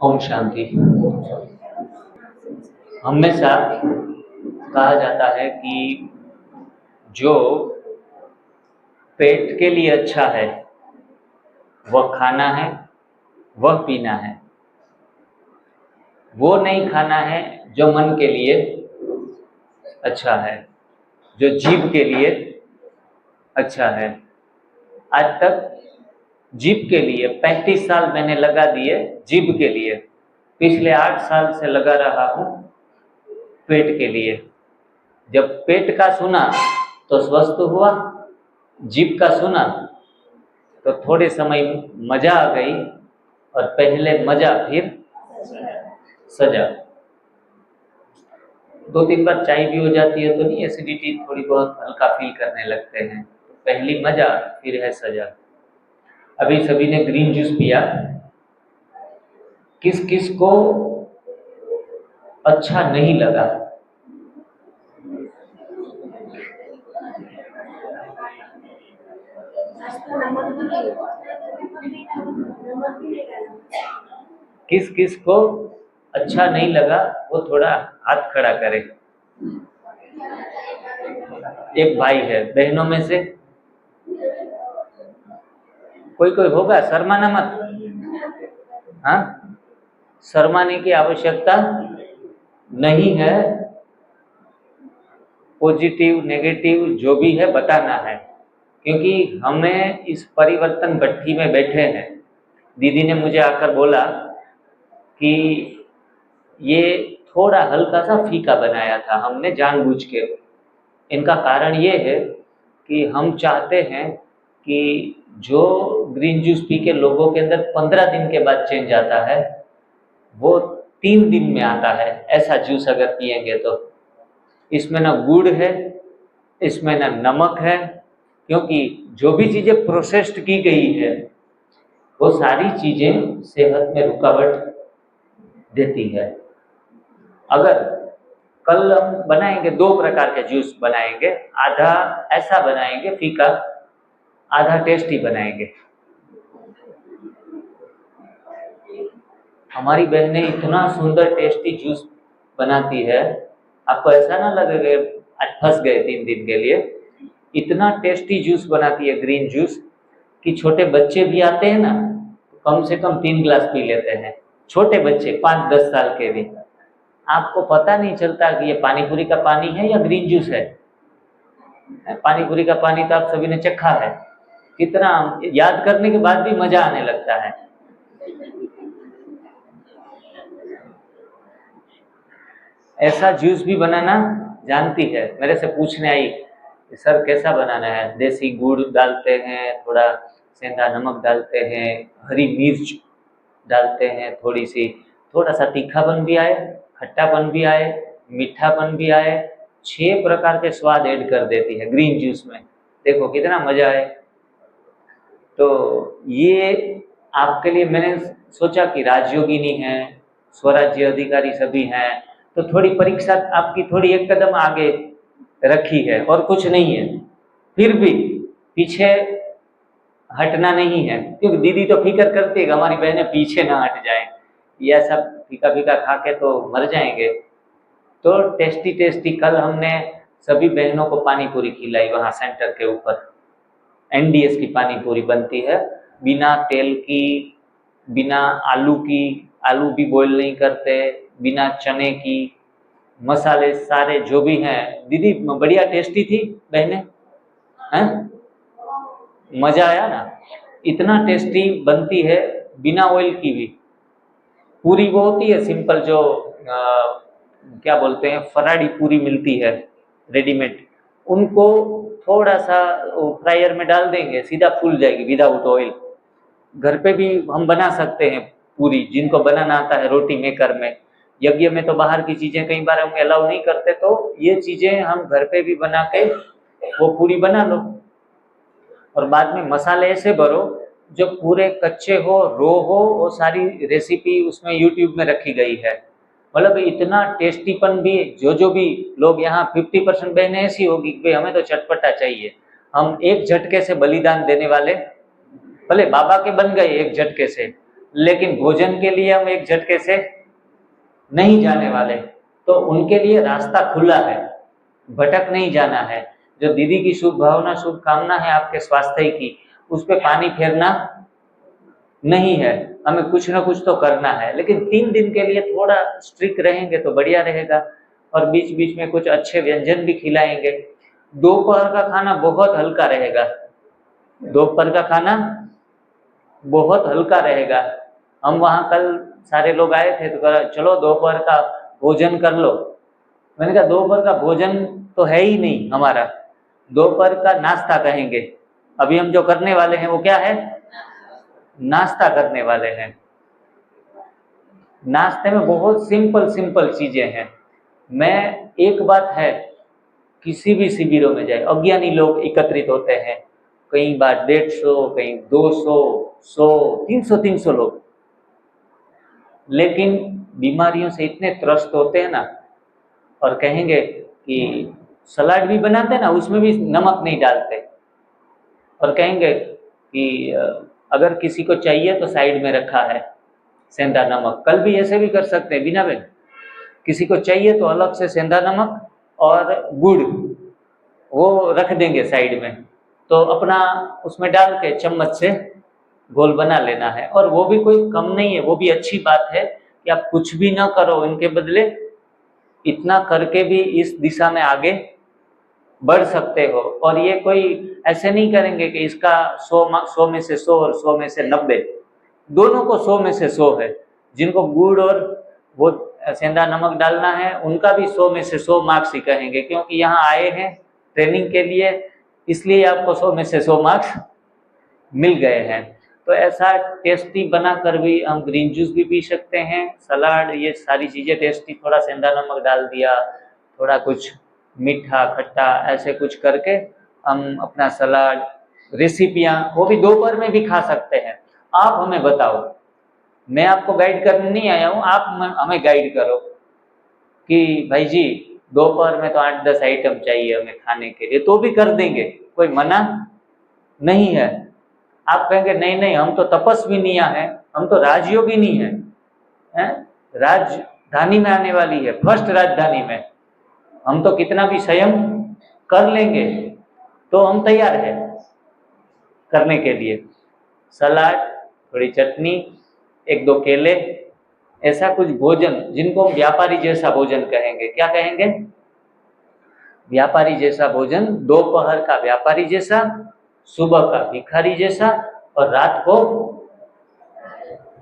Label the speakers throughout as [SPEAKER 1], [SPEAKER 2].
[SPEAKER 1] ओम शांति। हमेशा कहा जाता है कि जो पेट के लिए अच्छा है वह खाना है, वह पीना है। वो नहीं खाना है जो मन के लिए अच्छा है, जो जीभ के लिए अच्छा है। आज तक जीभ के लिए 35 साल मैंने लगा दिए, जीभ के लिए। पिछले 8 साल से लगा रहा हूँ पेट के लिए। जब पेट का सुना तो स्वस्थ हुआ, जीभ का सुना तो थोड़े समय मजा आ गई, और पहले मजा फिर सजा। 2-3 बार चाय भी हो जाती है तो नहीं, एसिडिटी थोड़ी बहुत हल्का फील करने लगते हैं। पहली मजा फिर है सजा। अभी सभी ने ग्रीन जूस पिया। किस किस को अच्छा नहीं लगा? किस किस को अच्छा नहीं लगा वो थोड़ा हाथ खड़ा करे। एक भाई है, बहनों में से कोई कोई होगा, शर्माना मत। हाँ, शर्माने की आवश्यकता नहीं है। पॉजिटिव नेगेटिव जो भी है बताना है, क्योंकि हमें इस परिवर्तन भट्टी में बैठे हैं। दीदी ने मुझे आकर बोला कि ये थोड़ा हल्का सा फीका बनाया था हमने जानबूझ के। इनका कारण ये है कि हम चाहते हैं कि जो ग्रीन जूस पी के लोगों के अंदर 15 दिन के बाद चेंज आता है, वो 3 दिन में आता है। ऐसा जूस अगर पिएंगे तो इसमें ना गुड़ है, इसमें ना नमक है, क्योंकि जो भी चीज़ें प्रोसेस्ड की गई है वो सारी चीज़ें सेहत में रुकावट देती है। अगर कल हम बनाएंगे 2 प्रकार के जूस बनाएंगे, आधा ऐसा बनाएंगे फीका, आधा टेस्टी बनाएंगे। हमारी बहनें इतना सुंदर टेस्टी जूस बनाती है, आपको ऐसा ना लगेगा आज फंस गए 3 दिन के लिए। इतना टेस्टी जूस बनाती है ग्रीन जूस कि छोटे बच्चे भी आते हैं ना, कम से कम 3 गिलास पी लेते हैं। छोटे बच्चे 5-10 साल के भी। आपको पता नहीं चलता कि ये पानीपुरी का पानी है या ग्रीन जूस है। पानीपुरी का पानी तो आप सभी ने चखा है, कितना याद करने के बाद भी मजा आने लगता है। ऐसा जूस भी बनाना जानती है। मेरे से पूछने आई सर कैसा बनाना है। देसी गुड़ डालते हैं, थोड़ा सेंधा नमक डालते हैं, हरी मिर्च डालते हैं थोड़ी सी, थोड़ा सा तीखापन भी आए, खट्टापन भी आए, मीठापन भी आए। 6 प्रकार के स्वाद ऐड कर देती है ग्रीन जूस में। देखो कितना मजा आए। तो ये आपके लिए मैंने सोचा कि राजयोगिनी है, स्वराज्य अधिकारी सभी हैं, तो थोड़ी परीक्षा आपकी थोड़ी एक कदम आगे रखी है और कुछ नहीं है। फिर भी पीछे हटना नहीं है, क्योंकि दीदी तो फिक्र करती है कि हमारी बहनें पीछे ना हट जाएं, यह सब फीका फीका खा के तो मर जाएंगे। तो टेस्टी टेस्टी कल हमने सभी बहनों को पानी पूरी खिलाई वहाँ सेंटर के ऊपर। NDS की पानी पूरी बनती है, बिना तेल की, बिना आलू की, आलू भी बॉईल नहीं करते, बिना चने की, मसाले सारे जो भी हैं। दीदी बढ़िया टेस्टी थी बहने, हैं? मजा आया ना। इतना टेस्टी बनती है बिना ऑयल की भी। पूरी वो होती है सिंपल, जो क्या बोलते हैं फराड़ी पूरी मिलती है रेडीमेड, उनको थोड़ा सा फ्रायर में डाल देंगे, सीधा फूल जाएगी विदाउट ऑयल। घर पे भी हम बना सकते हैं पूरी, जिनको बनाना आता है रोटी मेकर में। यज्ञ में तो बाहर की चीज़ें कई बार हम अलाउ नहीं करते, तो ये चीज़ें हम घर पे भी बना के वो पूरी बना लो। और बाद में मसाले ऐसे भरो जो पूरे कच्चे हो, रो हो। वो सारी रेसिपी उसमें यूट्यूब में रखी गई है। मतलब इतना टेस्टीपन भी, जो भी लोग यहाँ 50% बहनें ऐसी होगी कि भाई हमें तो चटपटा चाहिए, हम एक झटके से बलिदान देने वाले, भले बाबा के बन गए एक झटके से, लेकिन भोजन के लिए हम एक झटके से नहीं जाने वाले, तो उनके लिए रास्ता खुला है, भटक नहीं जाना है। जो दीदी की शुभ भावना, शुभ कामना है आपके स्वास्थ्य की, उस पे पानी फेरना नहीं है, हमें कुछ ना कुछ तो करना है। लेकिन 3 दिन के लिए थोड़ा स्ट्रिक्ट रहेंगे तो बढ़िया रहेगा, और बीच बीच में कुछ अच्छे व्यंजन भी खिलाएंगे। दोपहर का खाना बहुत हल्का रहेगा, दोपहर का खाना बहुत हल्का रहेगा। हम वहाँ कल सारे लोग आए थे तो कहा चलो दोपहर का भोजन कर लो। मैंने कहा दोपहर का भोजन तो है ही नहीं हमारा, दोपहर का नाश्ता कहेंगे। अभी हम जो करने वाले हैं वो क्या है? नाश्ता करने वाले हैं। नाश्ते में बहुत सिंपल सिंपल चीजें हैं। मैं एक बात है, किसी भी शिविरों में जाए अज्ञानी लोग एकत्रित होते हैं, कई बार 150, कहीं 200, 100, 300 लोग, लेकिन बीमारियों से इतने त्रस्त होते हैं ना, और कहेंगे कि सलाद भी बनाते हैं ना, उसमें भी नमक नहीं डालते, और कहेंगे कि अगर किसी को चाहिए तो साइड में रखा है सेंधा नमक। कल भी ऐसे भी कर सकते हैं बिना बहन, किसी को चाहिए तो अलग से सेंधा नमक और गुड़ वो रख देंगे साइड में, तो अपना उसमें डाल के चम्मच से घोल बना लेना है। और वो भी कोई कम नहीं है, वो भी अच्छी बात है कि आप कुछ भी ना करो, इनके बदले इतना करके भी इस दिशा में आगे बढ़ सकते हो। और ये कोई ऐसे नहीं करेंगे कि इसका 100 में से 100 और 100 में से 90, दोनों को 100 में से 100 है। जिनको गुड़ और वो सेंधा नमक डालना है उनका भी 100 में से 100 मार्क्स ही कहेंगे, क्योंकि यहाँ आए हैं ट्रेनिंग के लिए, इसलिए आपको 100 में से 100 मार्क्स मिल गए हैं। तो ऐसा टेस्टी बनाकर भी हम ग्रीन जूस भी पी सकते हैं, सलाद, ये सारी चीज़ें टेस्टी, थोड़ा सेंधा नमक डाल दिया, थोड़ा कुछ मीठा खट्टा ऐसे कुछ करके हम अपना सलाद, रेसिपियाँ वो भी दोपहर में भी खा सकते हैं। आप हमें बताओ, मैं आपको गाइड करने नहीं आया हूँ, आप हमें गाइड करो कि भाई जी दोपहर में तो 8-10 आइटम चाहिए हमें खाने के लिए, तो भी कर देंगे, कोई मना नहीं है। आप कहेंगे नहीं नहीं हम तो तपस्विनियाँ हैं, हम तो राजयोगिनी हैं, राजधानी में आने वाली है, फर्स्ट राजधानी में, हम तो कितना भी संयम कर लेंगे, तो हम तैयार हैं करने के लिए। सलाद, थोड़ी चटनी, 1-2 केले, ऐसा कुछ भोजन जिनको हम व्यापारी जैसा भोजन कहेंगे। क्या कहेंगे? व्यापारी जैसा भोजन, दोपहर का व्यापारी जैसा, सुबह का भिखारी जैसा, और रात को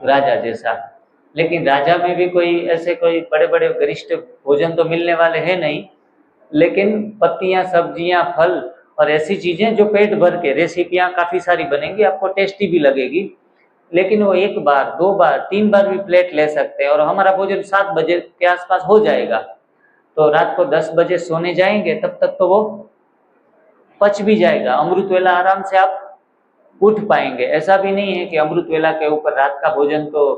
[SPEAKER 1] राजा जैसा। लेकिन राजा में भी कोई ऐसे कोई बड़े बड़े गरिष्ठ भोजन तो मिलने वाले हैं नहीं, लेकिन पत्तियां, सब्जियां, फल और ऐसी चीजें जो पेट भर के, रेसिपियां काफी सारी बनेंगी, आपको टेस्टी भी लगेगी। लेकिन वो 1 बार, 2 बार, 3 बार भी प्लेट ले सकते हैं, और हमारा भोजन 7 बजे के आसपास हो जाएगा। तो रात को 10 बजे सोने जाएंगे, तब तक तो वो पच भी जाएगा, अमृत वेला आराम से आप उठ पाएंगे। ऐसा भी नहीं है कि अमृत वेला के ऊपर रात का भोजन तो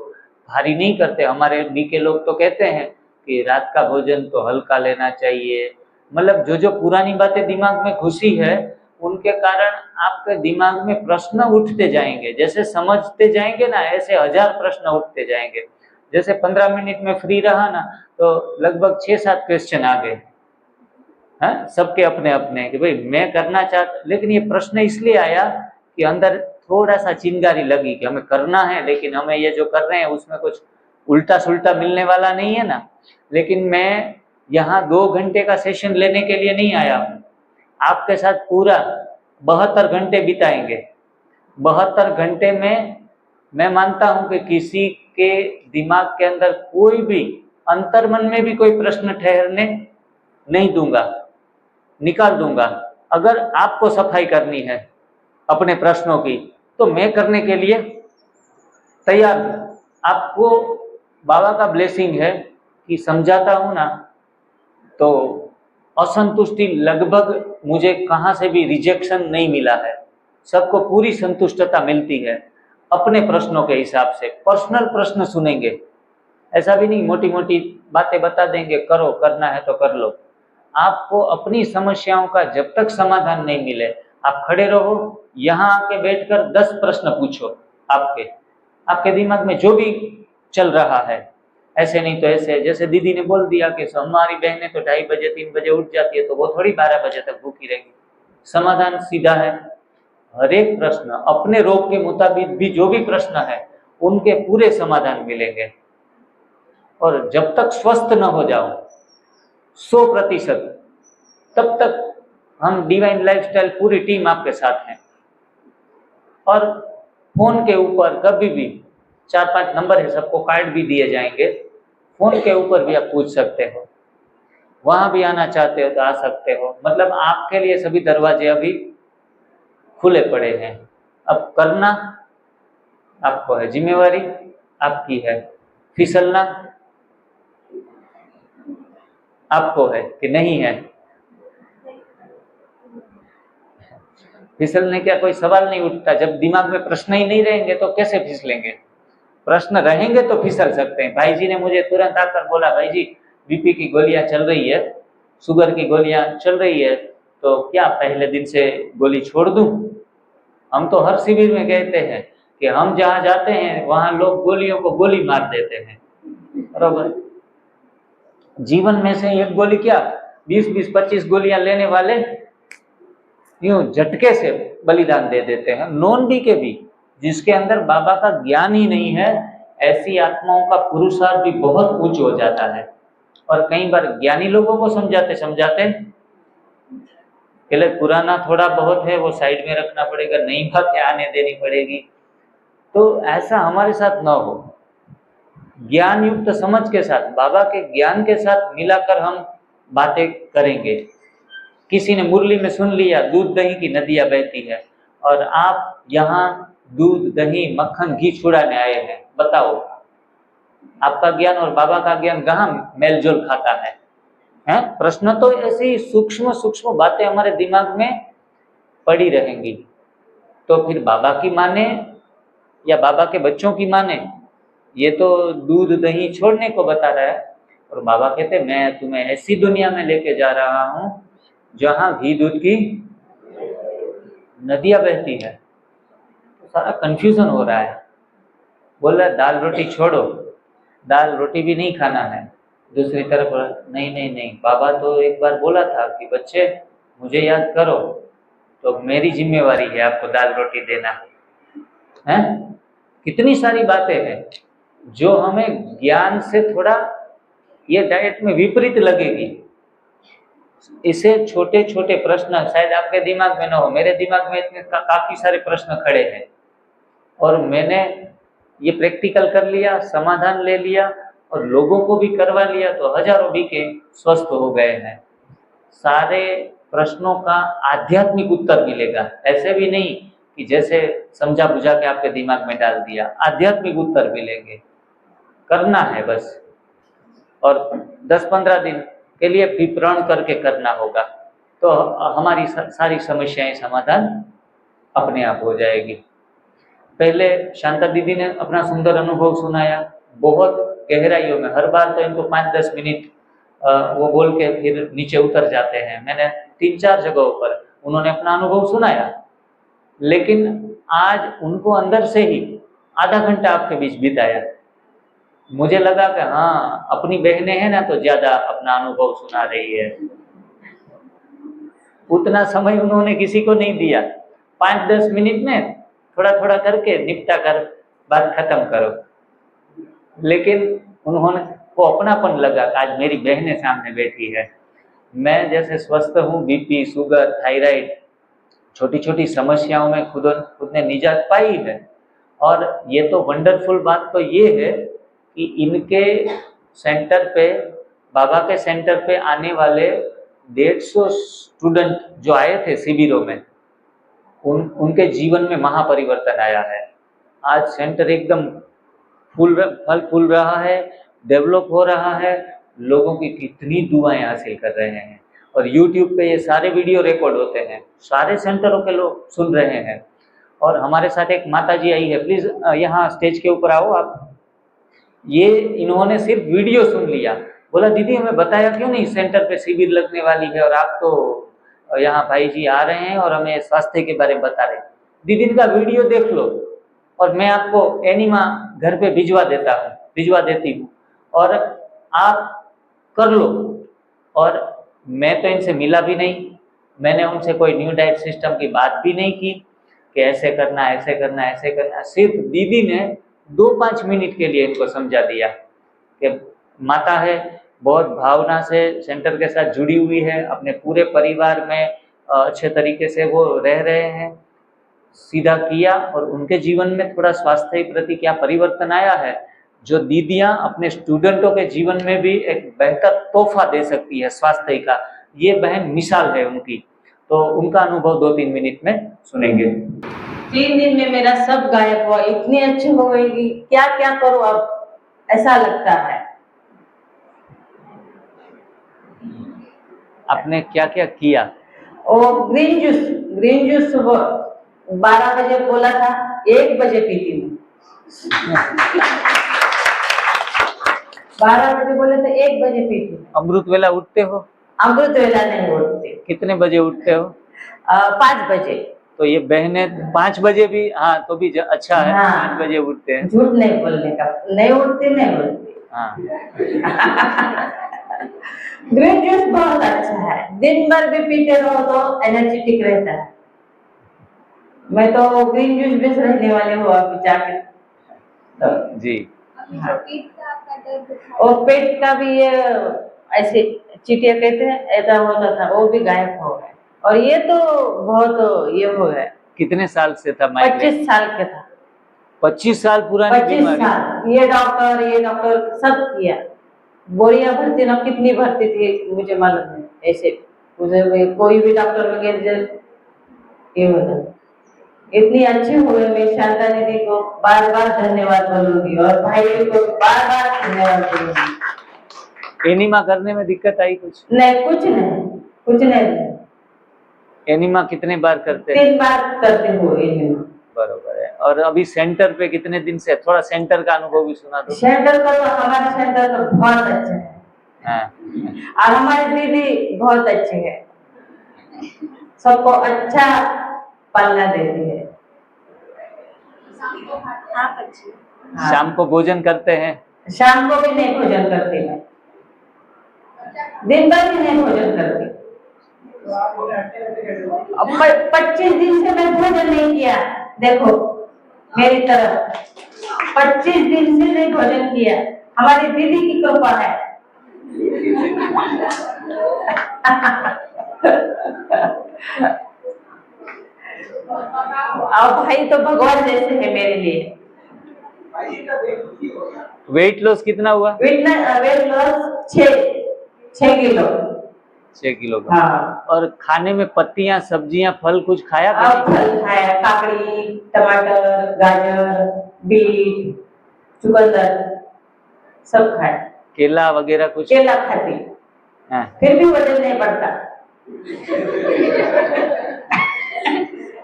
[SPEAKER 1] भारी नहीं करते। हमारे डी के लोग तो कहते हैं कि रात का भोजन तो हल्का लेना चाहिए। मतलब जो जो पुरानी बातें दिमाग में घुसी है, उनके कारण आपके दिमाग में प्रश्न उठते जाएंगे। जैसे समझते जाएंगे ना, ऐसे 1000 प्रश्न उठते जाएंगे। जैसे 15 मिनट में फ्री रहा ना, तो लगभग 6-7 क्वेश्चन आ गए, हाँ, सबके अपने अपने, कि भाई मैं करना चाहता, लेकिन ये प्रश्न इसलिए आया कि अंदर थोड़ा सा चिंगारी लगी कि हमें करना है, लेकिन हमें ये जो कर रहे हैं उसमें कुछ उल्टा सुल्टा मिलने वाला नहीं है ना। लेकिन मैं यहाँ 2 घंटे का सेशन लेने के लिए नहीं आया हूँ, आपके साथ पूरा 72 घंटे बिताएंगे। 72 घंटे में मैं मानता हूँ कि किसी के दिमाग के अंदर कोई भी अंतर्मन में भी कोई प्रश्न ठहरने नहीं दूंगा, निकाल दूंगा। अगर आपको सफाई करनी है अपने प्रश्नों की, तो मैं करने के लिए तैयार हूँ। आपको बाबा का ब्लेसिंग है कि समझाता हूँ ना, तो असंतुष्टि लगभग मुझे कहाँ से भी रिजेक्शन नहीं मिला है, सबको पूरी संतुष्टता मिलती है अपने प्रश्नों के हिसाब से। पर्सनल प्रश्न सुनेंगे, ऐसा भी नहीं मोटी मोटी बातें बता देंगे, करो, करना है तो कर लो। आपको अपनी समस्याओं का जब तक समाधान नहीं मिले, आप खड़े रहो, यहाँ आके बैठकर 10 प्रश्न पूछो आपके, आपके दिमाग में जो भी चल रहा है, ऐसे नहीं तो ऐसे, जैसे दीदी ने बोल दिया कि हमारी बहनें तो 2:30 बजे 3 बजे उठ जाती है, तो वो थोड़ी 12 बजे तक भूखी रहेंगी। समाधान सीधा है, हर एक प्रश्न अपने रोग के मुताबिक भी जो भी प्रश्न है उनके पूरे समाधान मिलेंगे। और जब तक स्वस्थ न हो जाओ 100%, तब तक हम डिवाइन लाइफस्टाइल पूरी टीम आपके साथ हैं। और फोन के ऊपर कभी भी 4-5 नंबर है, सबको कार्ड भी दिए जाएंगे, फोन के ऊपर भी आप पूछ सकते हो, वहां भी आना चाहते हो तो आ सकते हो। मतलब आपके लिए सभी दरवाजे अभी खुले पड़े हैं। अब करना आपको है, जिम्मेवारी आपकी है, फिसलना आपको है कि नहीं है। फिसलने का कोई सवाल नहीं उठता। जब दिमाग में प्रश्न ही नहीं रहेंगे तो कैसे फिसलेंगे? प्रश्न रहेंगे तो फिसल सकते हैं। भाई जी ने मुझे तुरंत आकर बोला, भाई जी बीपी की गोलियां चल रही है, शुगर की गोलियां चल रही है, तो क्या पहले दिन से गोली छोड़ दूं? हम तो हर शिविर में कहते हैं कि हम जहाँ जाते हैं वहां लोग गोलियों को गोली मार देते हैं, बरोबर। जीवन में से एक गोली क्या 20-20, 25 गोलियां लेने वाले यूं झटके से बलिदान दे देते हैं। नॉन डी के भी, जिसके अंदर बाबा का ज्ञान ही नहीं है, ऐसी आत्माओं का पुरुषार्थ भी बहुत उच्च हो जाता है। और कई बार ज्ञानी लोगों को समझाते समझाते पहले पुराना थोड़ा बहुत है वो साइड में रखना पड़ेगा, नई बातें आने देनी पड़ेगी। तो ऐसा हमारे साथ न हो। ज्ञान युक्त समझ के साथ, बाबा के ज्ञान के साथ मिलाकर हम बातें करेंगे। किसी ने मुरली में सुन लिया दूध दही की नदियां बहती है, और आप यहाँ दूध दही मक्खन घी छुड़ाने आए हैं, बताओ आपका ज्ञान और बाबा का ज्ञान कहाँ मेलजोल खाता है? हैं? प्रश्न तो ऐसी सूक्ष्म सूक्ष्म बातें हमारे दिमाग में पड़ी रहेंगी। तो फिर बाबा की माने या बाबा के बच्चों की माने? ये तो दूध दही छोड़ने को बता रहा है, और बाबा कहते मैं तुम्हें ऐसी दुनिया में लेके जा रहा हूं जहां घी दूध की नदियां बहती है। तो सारा कंफ्यूजन हो रहा है। बोल रहा है दाल रोटी छोड़ो, दाल रोटी भी नहीं खाना है। दूसरी तरफ नहीं नहीं नहीं, बाबा तो एक बार बोला था कि बच्चे मुझे याद करो, तो मेरी जिम्मेवारी है आपको दाल रोटी देना है। कितनी सारी बातें हैं जो हमें ज्ञान से थोड़ा ये डाइट में विपरीत लगेगी। इसे छोटे छोटे प्रश्न शायद आपके दिमाग में न हो, मेरे दिमाग में इतने काफी सारे प्रश्न खड़े हैं, और मैंने ये प्रैक्टिकल कर लिया, समाधान ले लिया और लोगों को भी करवा लिया, तो हजारों बीके स्वस्थ हो गए हैं। सारे प्रश्नों का आध्यात्मिक उत्तर मिलेगा, ऐसे भी नहीं कि जैसे समझा बुझा के आपके दिमाग में डाल दिया। आध्यात्मिक उत्तर मिलेंगे, करना है बस। और 10-15 दिन के लिए भी प्रण करके करना होगा, तो हमारी सारी समस्याएं समाधान अपने आप हो जाएगी। पहले शांता दीदी ने अपना सुंदर अनुभव सुनाया, बहुत गहराइयों में। हर बार तो इनको 5-10 मिनट वो बोल के फिर नीचे उतर जाते हैं। मैंने 3-4 जगहों पर उन्होंने अपना अनुभव सुनाया, लेकिन आज उनको अंदर से ही आधा घंटा आपके बीच बिताया। मुझे लगा कि हाँ अपनी बहनें हैं ना तो ज्यादा अपना अनुभव सुना रही है। उतना समय उन्होंने किसी को नहीं दिया। 5-10 मिनट में थोड़ा थोड़ा करके निपटा कर बात खत्म करो। लेकिन उन्होंने को अपनापन लगा कि आज मेरी बहनें सामने बैठी है। मैं जैसे स्वस्थ हूँ, बीपी शुगर थायराइड छोटी छोटी समस्याओं में खुद ने निजात पाई है। और ये तो वंडरफुल बात तो ये है कि इनके सेंटर पे, बाबा के सेंटर पे आने वाले 150 स्टूडेंट जो आए थे शिविरों में, उनके जीवन में महापरिवर्तन आया है। आज सेंटर एकदम फल फूल रहा है, डेवलप हो रहा है, लोगों की कितनी दुआएं हासिल कर रहे हैं। और YouTube पे ये सारे वीडियो रिकॉर्ड होते हैं, सारे सेंटरों के लोग सुन रहे हैं। और हमारे साथ एक माता जी आई है, प्लीज यहाँ स्टेज के ऊपर आओ आप। ये इन्होंने सिर्फ वीडियो सुन लिया, बोला दीदी हमें बताया क्यों नहीं सेंटर पे शिविर लगने वाली है, और आप तो यहाँ भाई जी आ रहे हैं और हमें स्वास्थ्य के बारे में बता रहे हैं। दीदी का वीडियो देख लो, और मैं आपको एनिमा घर पे भिजवा देती हूँ और आप कर लो। और मैं तो इनसे मिला भी नहीं, मैंने उनसे कोई न्यू डाइट सिस्टम की बात भी नहीं की कि ऐसे करना ऐसे करना ऐसे करना। सिर्फ दीदी ने 2-5 मिनट के लिए इनको समझा दिया कि माता है, बहुत भावना से सेंटर के साथ जुड़ी हुई है, अपने पूरे परिवार में अच्छे तरीके से वो रह रहे हैं। सीधा किया और उनके जीवन में थोड़ा स्वास्थ्य के प्रति क्या परिवर्तन आया है, जो दीदियां अपने स्टूडेंटों के जीवन में भी एक बेहतर तोहफा दे सकती है स्वास्थ्य का, ये बहन मिसाल है उनकी। तो उनका अनुभव 2-3 मिनट में सुनेंगे।
[SPEAKER 2] 3 दिन में मेरा सब गायब हुआ, इतनी अच्छी हो गई कि क्या क्या करो अब ऐसा लगता है।
[SPEAKER 1] आपने क्या क्या किया?
[SPEAKER 2] और ग्रीन जूस सुबह 12 बजे बोला था, 1 बजे पीती हूँ। 12 बजे बोले तो 1 बजे पीती हूँ।
[SPEAKER 1] अमृत वेला उठते हो?
[SPEAKER 2] अमृत वेला नहीं उठते।
[SPEAKER 1] कितने बजे उठते हो?
[SPEAKER 2] 5 बजे।
[SPEAKER 1] तो ये बहने 5 बजे भी, हाँ तो भी अच्छा है।
[SPEAKER 2] हाँ,
[SPEAKER 1] 5 बजे उठते हैं।
[SPEAKER 2] झूठ नहीं बोलने का, नहीं उठते।
[SPEAKER 1] हाँ।
[SPEAKER 2] ग्रीन जूस बहुत अच्छा है, दिन भर भी पीते रहो तो एनर्जेटिक रहता है। मैं तो ग्रीन जूस बेच रहने वाले हूँ अभी जाके तो।
[SPEAKER 1] जी।
[SPEAKER 2] हाँ। और पेट का भी ये ऐसे चिटिया कहते हैं, ऐसा होता था, वो भी गायब हो गया। और ये तो बहुत ये हो गया।
[SPEAKER 1] कितने साल से था माइग्रेन?
[SPEAKER 2] 25 साल का था।
[SPEAKER 1] 25 साल पुरानी बीमारी?
[SPEAKER 2] 25 साल। ये डॉक्टर सब किया, बोरिया भरती ना, कितनी भरती थी मुझे मालूम नहीं। ऐसे मुझे कोई भी डॉक्टर में ये होता, इतनी अच्छी हो गई। मैं शांता दीदी को बार बार धन्यवाद बोलूंगी और भाई को बार बार धन्यवाद बोलूंगी।
[SPEAKER 1] एनिमा करने में दिक्कत आई कुछ?
[SPEAKER 2] नहीं, कुछ नहीं।
[SPEAKER 1] एनिमा कितने बार करते?
[SPEAKER 2] 3 बार करते हो एनिमा।
[SPEAKER 1] बरोबर है। और अभी सेंटर पे कितने दिन से? थोड़ा सेंटर का अनुभव भी सुना दो।
[SPEAKER 2] सेंटर का तो हमारा सेंटर तो बहुत अच्छा है।
[SPEAKER 1] हाँ।
[SPEAKER 2] और हमारी दीदी बहुत अच्छी है, सबको अच्छा पालना देती है। आप अच्छी।
[SPEAKER 1] शाम को भोजन करते हैं?
[SPEAKER 2] शाम को भी नहीं भोजन करती मैं, दिन भर भी नहीं भोजन करती। 25 दिन से मैं भोजन नहीं किया, देखो मेरी तरफ 25 दिन से नहीं भोजन किया। हमारी दीदी की कृपा है। और भाई तो भगवान जैसे है मेरे लिए।
[SPEAKER 1] वेट लॉस कितना हुआ?
[SPEAKER 2] Weight loss 6 kilo.
[SPEAKER 1] 6 किलो का।
[SPEAKER 2] हाँ।
[SPEAKER 1] और खाने में पत्तियां, सब्जियां, फल कुछ खाया?
[SPEAKER 2] फल खाया, काकड़ी, टमाटर, गाजर, बीट, चुकंदर सब खाया।
[SPEAKER 1] केला वगैरह कुछ?
[SPEAKER 2] केला खाती।
[SPEAKER 1] हाँ।
[SPEAKER 2] फिर भी वजन नहीं बढ़ता।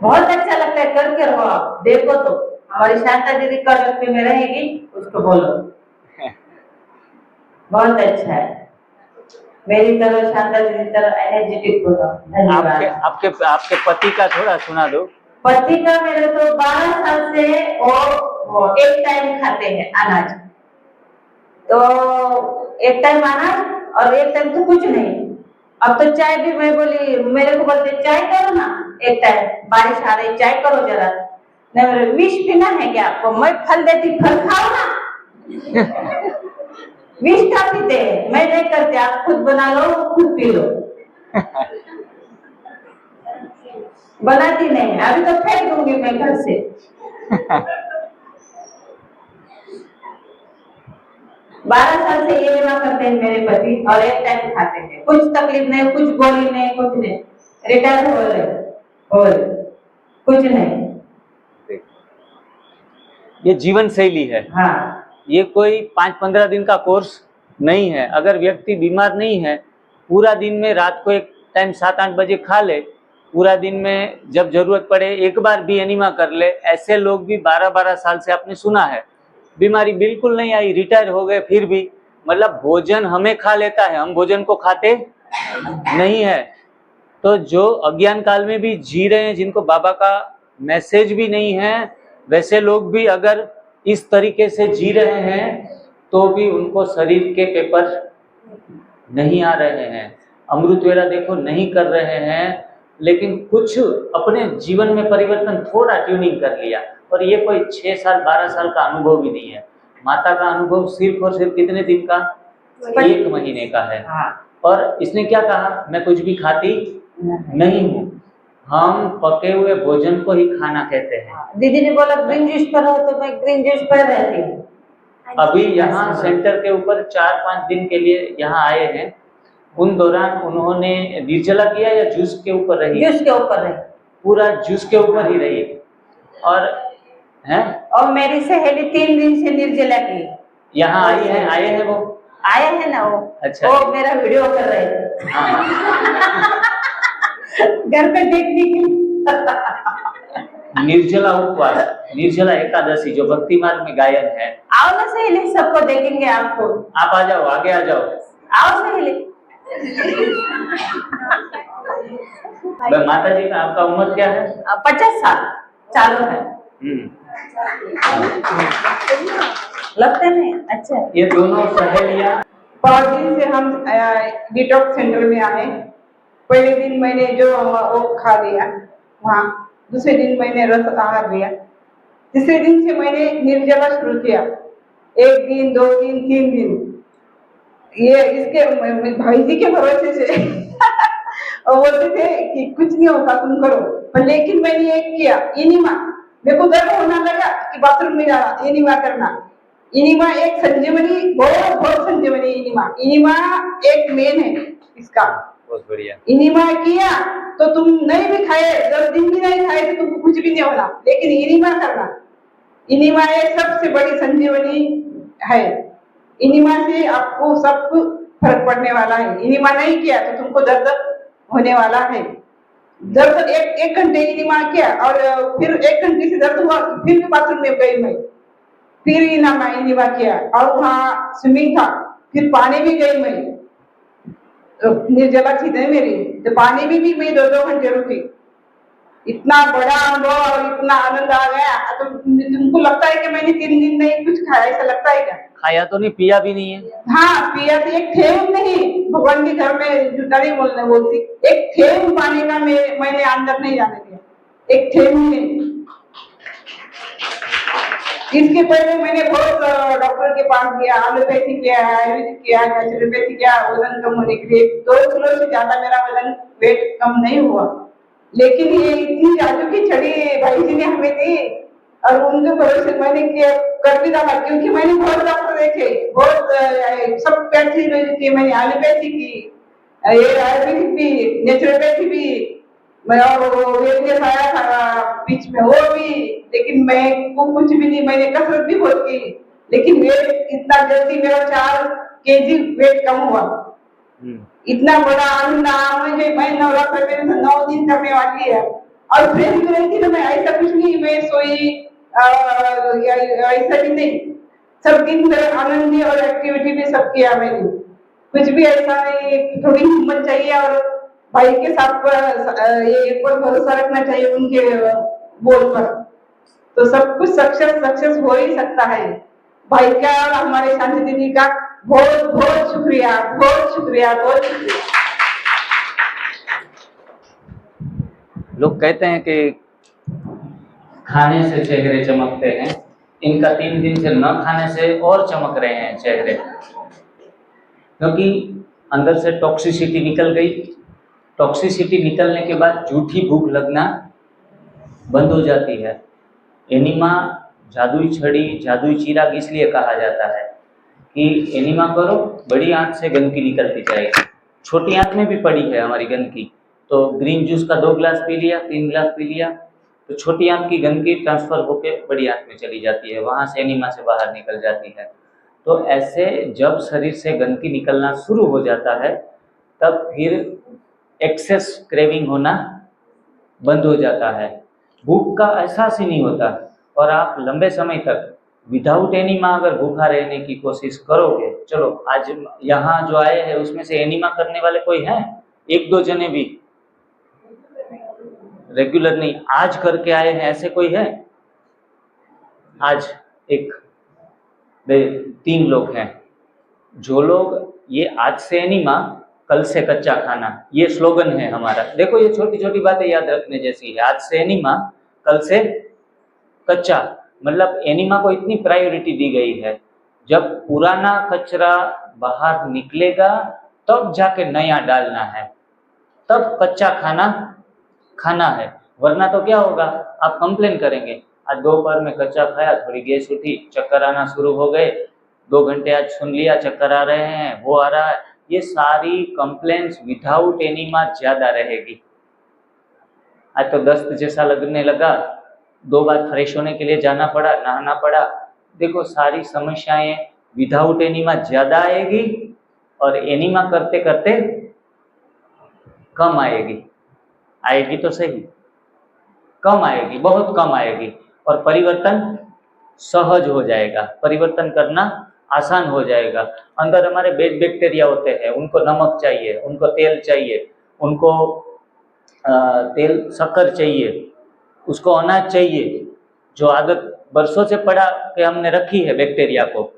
[SPEAKER 2] बहुत अच्छा लगता है, करके रहो आप, देखो तो। हमारी शांता दीदी कर्जत में रहेगी, उसको बोलो बहुत अच्छा है। मेरी तरह शांता दीदी तरह एनर्जेटिक बोलो। धन्यवाद।
[SPEAKER 1] आपके पति का थोड़ा सुना दो।
[SPEAKER 2] पति का मेरे तो 12 साल से वो एक टाइम खाते हैं अनाज, तो एक टाइम अनाज और एक टाइम तो कुछ नहीं। अब तो चाय भी, मैं बोली, मेरे को बोलते चाय करो ना, एक टाइम बारिश आ रही चाय करो जरा। नहीं, मेरे विष पीना है क्या आपको? मैं फल देती, फल खाओ ना। विष का पीते हैं, मैं नहीं करती, आप खुद बना लो, खुद पी लो। बनाती नहीं, अभी तो फेंक दूंगी मैं घर से। 12 साल से ये बीमा करते हैं मेरे पति, और एक टाइम खाते हैं, कुछ तकलीफ नहीं, कुछ गोली नहीं, कुछ नहीं। रिटायर हो रहे, कुछ नहीं।
[SPEAKER 1] ये जीवन शैली है।
[SPEAKER 2] हाँ।
[SPEAKER 1] ये कोई 5-15 दिन का कोर्स नहीं है। अगर व्यक्ति बीमार नहीं है, पूरा दिन में रात को एक टाइम 7-8 बजे खा ले, पूरा दिन में जब जरूरत पड़े एक बार भी एनिमा कर ले, ऐसे लोग भी 12-12 साल से आपने सुना है, बीमारी बिल्कुल नहीं आई, रिटायर हो गए फिर भी। मतलब भोजन हमें खा लेता है, हम भोजन को खाते नहीं है। तो जो अज्ञान काल में भी जी रहे हैं, जिनको बाबा का मैसेज भी नहीं है, वैसे लोग भी अगर इस तरीके से जी रहे हैं तो भी उनको शरीर के पेपर नहीं आ रहे हैं। अमृत वेला देखो नहीं कर रहे हैं, लेकिन कुछ अपने जीवन में परिवर्तन थोड़ा ट्यूनिंग कर लिया। और ये कोई 6 साल 12 साल का अनुभव भी नहीं है। माता का अनुभव सिर्फ और सिर्फ कितने दिन का? 1 महीने का है। और इसने क्या कहा, मैं कुछ भी खाती नहीं हूँ। हम पके हुए भोजन को ही खाना कहते हैं।
[SPEAKER 2] दीदी ने बोला ग्रीन जूस पर हो, तो मैं ग्रीन जूस पर रहती हूँ।
[SPEAKER 1] अभी यहाँ सेंटर के ऊपर 4-5 दिन के लिए यहाँ आए हैं, उन दौरान उन्होंने निर्जला किया या जूस के ऊपर रही?
[SPEAKER 2] जूस के ऊपर रही,
[SPEAKER 1] पूरा जूस के ऊपर ही रही। और हैं?
[SPEAKER 2] और मेरी सहेली 3 दिन से निर्जला की
[SPEAKER 1] यहाँ आई है, आए हैं वो?
[SPEAKER 2] आए हैं ना वो।
[SPEAKER 1] अच्छा।
[SPEAKER 2] वो मेरा वीडियो कर रहे थे।
[SPEAKER 1] हाँ।
[SPEAKER 2] घर पे देखने की।
[SPEAKER 1] निर्जला उपवास, निर्जला एकादशी जो भक्ति मार्ग में गायन है।
[SPEAKER 2] आओ ना सहेली, सबको देखेंगे आपको।
[SPEAKER 1] आप आ जाओ, आगे आ जाओ।
[SPEAKER 2] आओ सहेली।
[SPEAKER 1] माता जी का आपका उम्र क्या है?
[SPEAKER 2] 50 साल चालू है। लगते नहीं अच्छा।
[SPEAKER 1] ये दोनों सहेलियां
[SPEAKER 3] 5 दिन से हम डिटॉक्स सेंटर में आए। पहले दिन मैंने जो वो खा लिया वहाँ, दूसरे दिन मैंने रस आहार लिया, तीसरे दिन से मैंने निर्जला शुरू किया। 1 दिन 2 दिन 3 दिन, ये इसके भाई जी के भरोसे से और बोलते थे कि कुछ नहीं होता तुम करो, पर लेकिन मैंने एक किया इनिमा। मेरे को दर्द होना लगा कि बाथरूम में जाना, इनिमा करना। इनिमा एक संजीवनी, बहुत संजीवनी इनिमा एक मेन है इसका।
[SPEAKER 1] बहुत बढ़िया।
[SPEAKER 3] इनिमा किया तो तुम नहीं भी खाए, 10 दिन भी नहीं खाए तो तुमको कुछ भी नहीं होना, लेकिन इनिमा करना। इनिमा एक सबसे बड़ी संजीवनी है। इनिमा से आपको सब फर्क पड़ने वाला है। इनिमा नहीं किया तो तुमको दर्द होने वाला है। दर्द एक घंटे इनिमा किया और फिर 1 घंटे से दर्द हुआ, फिर बाथरूम में गई मैं, फिर इनिमा किया और वहाँ स्विमिंग था, फिर पानी भी गई मैं, निर्जला थी मेरी, तो पानी भी मैं 2-2 घंटे रुकी। इतना बड़ा अनुभव और इतना आनंद आ गया। तो तुमको लगता है कि मैंने 3 दिन नहीं कुछ खाया, ऐसा लगता है क्या?
[SPEAKER 1] खाया तो नहीं, पिया भी नहीं है।
[SPEAKER 3] हाँ, पिया तो एक थेम नहीं, भगवान के घर में झूठा नहीं बोलती, एक थेम पानी का मैंने अंदर नहीं जाने दिया, एक थेम नहीं। इसके पहले मैंने बहुत डॉक्टर के पास गया, एलोपैथी किया, आयुर्वेदिक किया, नेचुरोपैथी किया, वजन कम होने के लिए। 2 किलो से ज्यादा मेरा वजन वेट कम नहीं हुआ, लेकिन ये इतनी जादू की छड़ी भाई जी ने हमें दी और उनके भरोसे मैंने किया, कर भी डाला। क्योंकि मैंने बहुत डॉक्टर देखे, बहुत सब पैथोलॉजी की, मैंने एलोपैथी की, ये आयुर्वेदिक भी, नेचुरोपैथी भी, मैं और वेट आया था बीच में वो भी, लेकिन मैं को कुछ भी नहीं। मैंने कसरत भी बहुत की, लेकिन वेट इतना जल्दी मेरा 4 केजी वेट कम हुआ। इतना बड़ा आनंद मुझे, मैं नवरात्र में 9 दिन करने वाली है और फ्रेश भी रही थी। तो मैं ऐसा कुछ नहीं, मैं सोई ऐसा भी नहीं, सब दिन आनंद और एक्टिविटी भी सब किया मैंने, कुछ भी ऐसा नहीं। थोड़ी हिम्मत चाहिए और भाई के साथ ये पर भरोसा रखना चाहिए उनके बोल पर, तो सब कुछ सक्सेस हो ही सकता है। भाई का और हमारे शांति दीदी का बहुत बहुत शुक्रिया, बहुत शुक्रिया, बहुत शुक्रिया।
[SPEAKER 1] लोग कहते हैं कि खाने से चेहरे चमकते हैं, इनका 3 दिन से न खाने से और चमक रहे हैं चेहरे, क्योंकि अंदर से टॉक्सिसिटी निकल गई। टॉक्सिसिटी निकलने के बाद झूठी भूख लगना बंद हो जाती है। एनिमा जादुई छड़ी, जादुई चिराग इसलिए कहा जाता है कि एनिमा करो, बड़ी आंत से गंदगी निकलती जाएगी। छोटी आंत में भी पड़ी है हमारी गंदगी, तो ग्रीन जूस का 2 गिलास पी लिया, 3 गिलास पी लिया, तो छोटी आंत की गंदगी ट्रांसफर होकर बड़ी आंत में चली जाती है, वहाँ से एनिमा से बाहर निकल जाती है। तो ऐसे जब शरीर से गंदगी निकलना शुरू हो जाता है, तब फिर एक्सेस क्रेविंग होना बंद हो जाता है, भूख का एहसास ही नहीं होता, और आप लंबे समय तक विदाउट एनिमा अगर भूखा रहने की कोशिश करोगे। चलो आज यहाँ जो आए हैं उसमें से एनिमा करने वाले कोई हैं? 1-2 जने भी रेगुलर नहीं, आज करके आए हैं, ऐसे कोई है? आज एक 3 लोग हैं, जो लोग ये आज से एनीमा कल से कच्चा खाना, ये स्लोगन है हमारा। देखो ये छोटी छोटी बातें याद रखने जैसी है। आज से एनीमा कल से कच्चा, मतलब एनीमा को इतनी प्रायोरिटी दी गई है, जब पुराना कचरा बाहर निकलेगा तब जाके नया डालना है, तब कच्चा खाना खाना है। वरना तो क्या होगा, आप कंप्लेन करेंगे, आज दोपहर में कच्चा खाया, थोड़ी गैस उठी, चक्कर आना शुरू हो गए, 2 घंटे आज सुन लिया चक्कर आ रहे हैं, वो आ रहा है। ये सारी कंप्लेंट्स विदाउट एनीमा ज्यादा रहेगी। आज तो दस्त जैसा लगने लगा, 2 बार फ्रेश होने के लिए जाना पड़ा, नहाना पड़ा। देखो सारी समस्याएं विदाउट एनीमा ज्यादा आएगी और एनीमा करते करते कम आएगी। आएगी तो सही, कम आएगी, बहुत कम आएगी, और परिवर्तन सहज हो जाएगा, परिवर्तन करना आसान हो जाएगा। अंदर हमारे बैड बैक्टीरिया होते हैं, उनको नमक चाहिए, उनको तेल चाहिए, उनको तेल शक्कर चाहिए, उसको अनाज चाहिए, जो आदत बरसों से पड़ा के हमने रखी है बैक्टीरिया को।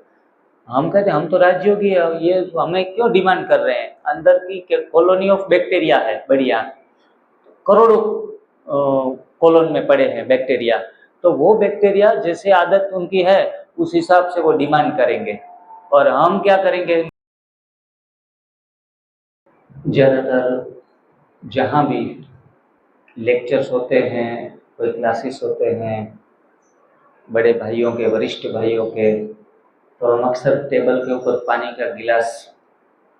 [SPEAKER 1] हम कहते हैं हम तो राजयोगी है, ये हमें क्यों डिमांड कर रहे हैं। अंदर की कॉलोनी ऑफ बैक्टीरिया है बढ़िया, करोड़ों कॉलोन में पड़े हैं बैक्टीरिया, तो वो बैक्टीरिया जैसे आदत उनकी है उस हिसाब से वो डिमांड करेंगे। और हम क्या करेंगे, ज़्यादातर जहाँ भी लेक्चर्स होते हैं, कोई क्लासेस होते हैं बड़े भाइयों के, वरिष्ठ भाइयों के, तो हम अक्सर टेबल के ऊपर पानी का गिलास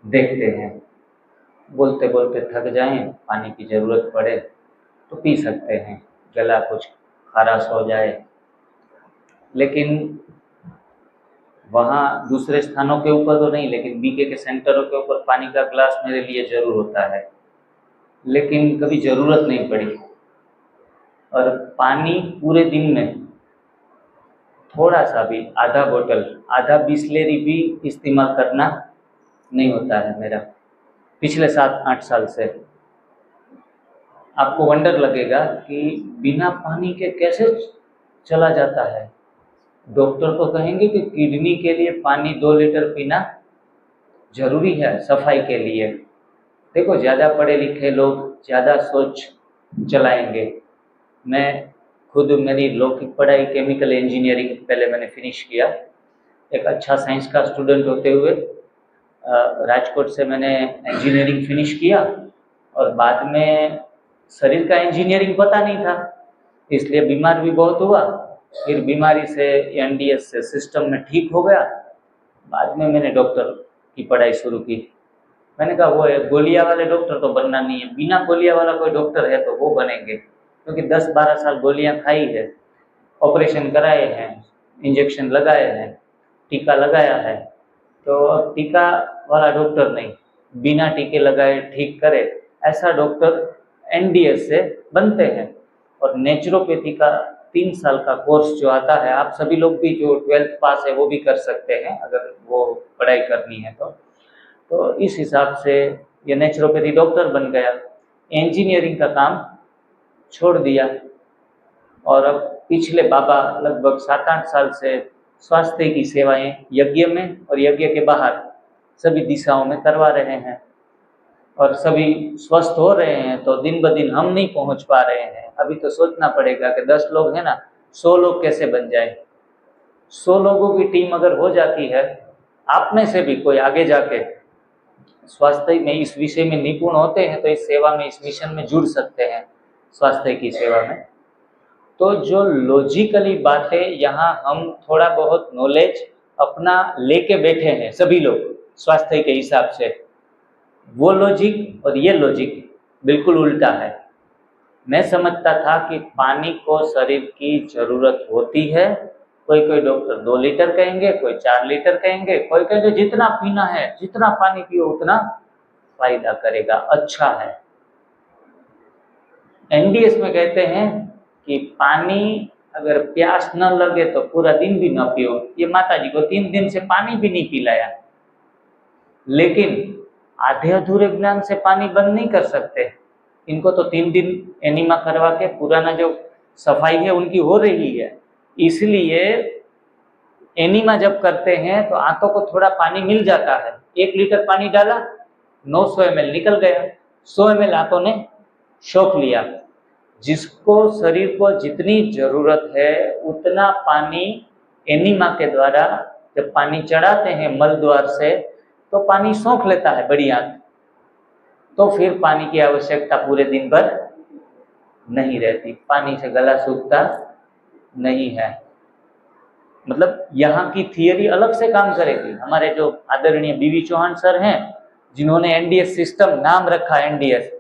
[SPEAKER 1] देखते हैं। बोलते बोलते थक जाएं, पानी की ज़रूरत पड़े तो पी सकते हैं, गला कुछ खराश हो जाए। लेकिन वहाँ दूसरे स्थानों के ऊपर तो नहीं, लेकिन बीके के सेंटरों के ऊपर पानी का गिलास मेरे लिए ज़रूर होता है, लेकिन कभी ज़रूरत नहीं पड़ी। और पानी पूरे दिन में थोड़ा सा भी, आधा बोतल, आधा बिस्लेरी भी इस्तेमाल करना नहीं होता है मेरा, पिछले 7-8 साल से। आपको वंडर लगेगा कि बिना पानी के कैसे चला जाता है। डॉक्टर तो कहेंगे कि किडनी के लिए पानी 2 लीटर पीना जरूरी है सफाई के लिए। देखो ज़्यादा पढ़े लिखे लोग ज़्यादा सोच चलाएंगे। मैं खुद, मेरी लौकिक पढ़ाई केमिकल इंजीनियरिंग पहले मैंने फिनिश किया, एक अच्छा साइंस का स्टूडेंट होते हुए राजकोट से मैंने इंजीनियरिंग फिनिश किया, और बाद में शरीर का इंजीनियरिंग पता नहीं था, इसलिए बीमार भी बहुत हुआ। फिर बीमारी से एनडीएस से सिस्टम में ठीक हो गया। बाद में मैंने डॉक्टर की पढ़ाई शुरू की। मैंने कहा वो गोलियां वाले डॉक्टर तो बनना नहीं है, बिना गोलियां वाला कोई डॉक्टर है तो वो बनेंगे, क्योंकि 10-12 साल गोलियां खाई है, ऑपरेशन कराए हैं, इंजेक्शन लगाए हैं, टीका लगाया है, तो टीका वाला डॉक्टर नहीं, बिना टीके लगाए ठीक करे ऐसा डॉक्टर एनडीएस से बनते हैं। और नेचुरोपैथी का 3 साल का कोर्स जो आता है, आप सभी लोग भी जो 12th पास है वो भी कर सकते हैं अगर वो पढ़ाई करनी है तो इस हिसाब से ये नेचुरोपैथी डॉक्टर बन गया। इंजीनियरिंग का काम छोड़ दिया और अब पिछले बाबा लगभग 7-8 साल से स्वास्थ्य की सेवाएं यज्ञ में और यज्ञ के बाहर सभी दिशाओं में करवा रहे हैं, और सभी स्वस्थ हो रहे हैं। तो दिन ब दिन हम नहीं पहुंच पा रहे हैं। अभी तो सोचना पड़ेगा कि 10 लोग हैं ना, 100 लोग कैसे बन जाए। 100 लोगों की टीम अगर हो जाती है, आप में से भी कोई आगे जाके स्वास्थ्य में इस विषय में निपुण होते हैं तो इस सेवा में, इस मिशन में जुड़ सकते हैं, स्वास्थ्य की सेवा में। तो जो लॉजिकली बातें यहाँ हम थोड़ा बहुत नॉलेज अपना लेके बैठे हैं सभी लोग स्वास्थ्य के हिसाब से, वो लॉजिक और ये लॉजिक बिल्कुल उल्टा है। मैं समझता था कि पानी को शरीर की जरूरत होती है। कोई डॉक्टर 2 लीटर कहेंगे, कोई 4 लीटर कहेंगे, कोई कहेंगे जितना पीना है, जितना पानी पियो उतना फायदा करेगा, अच्छा है। एनडीएस में कहते हैं कि पानी अगर प्यास न लगे तो पूरा दिन भी न पियो। ये माता जी को 3 दिन से पानी भी नहीं पिलाया, लेकिन आधे अधूरे ज्ञान से पानी बंद नहीं कर सकते। इनको तो 3 दिन एनीमा करवा के पुराना जो सफाई है उनकी हो रही है, इसलिए एनीमा जब करते हैं तो आंतों को थोड़ा पानी मिल जाता है। 1 लीटर पानी डाला, 900 ml निकल गया, 100 ml आंतों ने शोख लिया। जिसको शरीर को जितनी जरूरत है उतना पानी एनीमा के द्वारा जब पानी चढ़ाते हैं मल द्वार से तो पानी सोख लेता है बड़ी आंत, तो फिर पानी की आवश्यकता पूरे दिन भर नहीं रहती, पानी से गला सूखता नहीं है। मतलब यहाँ की थियरी अलग से काम करेगी। हमारे जो आदरणीय बीवी चौहान सर हैं, जिन्होंने एनडीएस सिस्टम नाम रखा एनडीएस,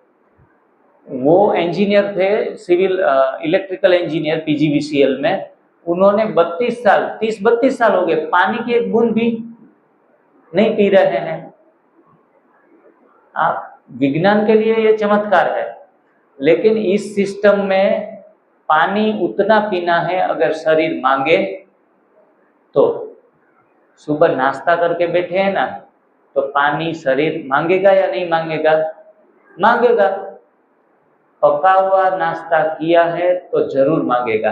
[SPEAKER 1] वो इंजीनियर थे, सिविल इलेक्ट्रिकल इंजीनियर पीजीवीसीएल में। उन्होंने 30-32 साल हो गए, पानी की एक बूंद भी नहीं पी रहे हैं। आप विज्ञान के लिए ये चमत्कार है, लेकिन इस सिस्टम में पानी उतना पीना है अगर शरीर मांगे तो। सुबह नाश्ता करके बैठे हैं ना, तो पानी शरीर मांगेगा या नहीं मांगेगा? मांगेगा। पका हुआ नाश्ता किया है तो जरूर मांगेगा,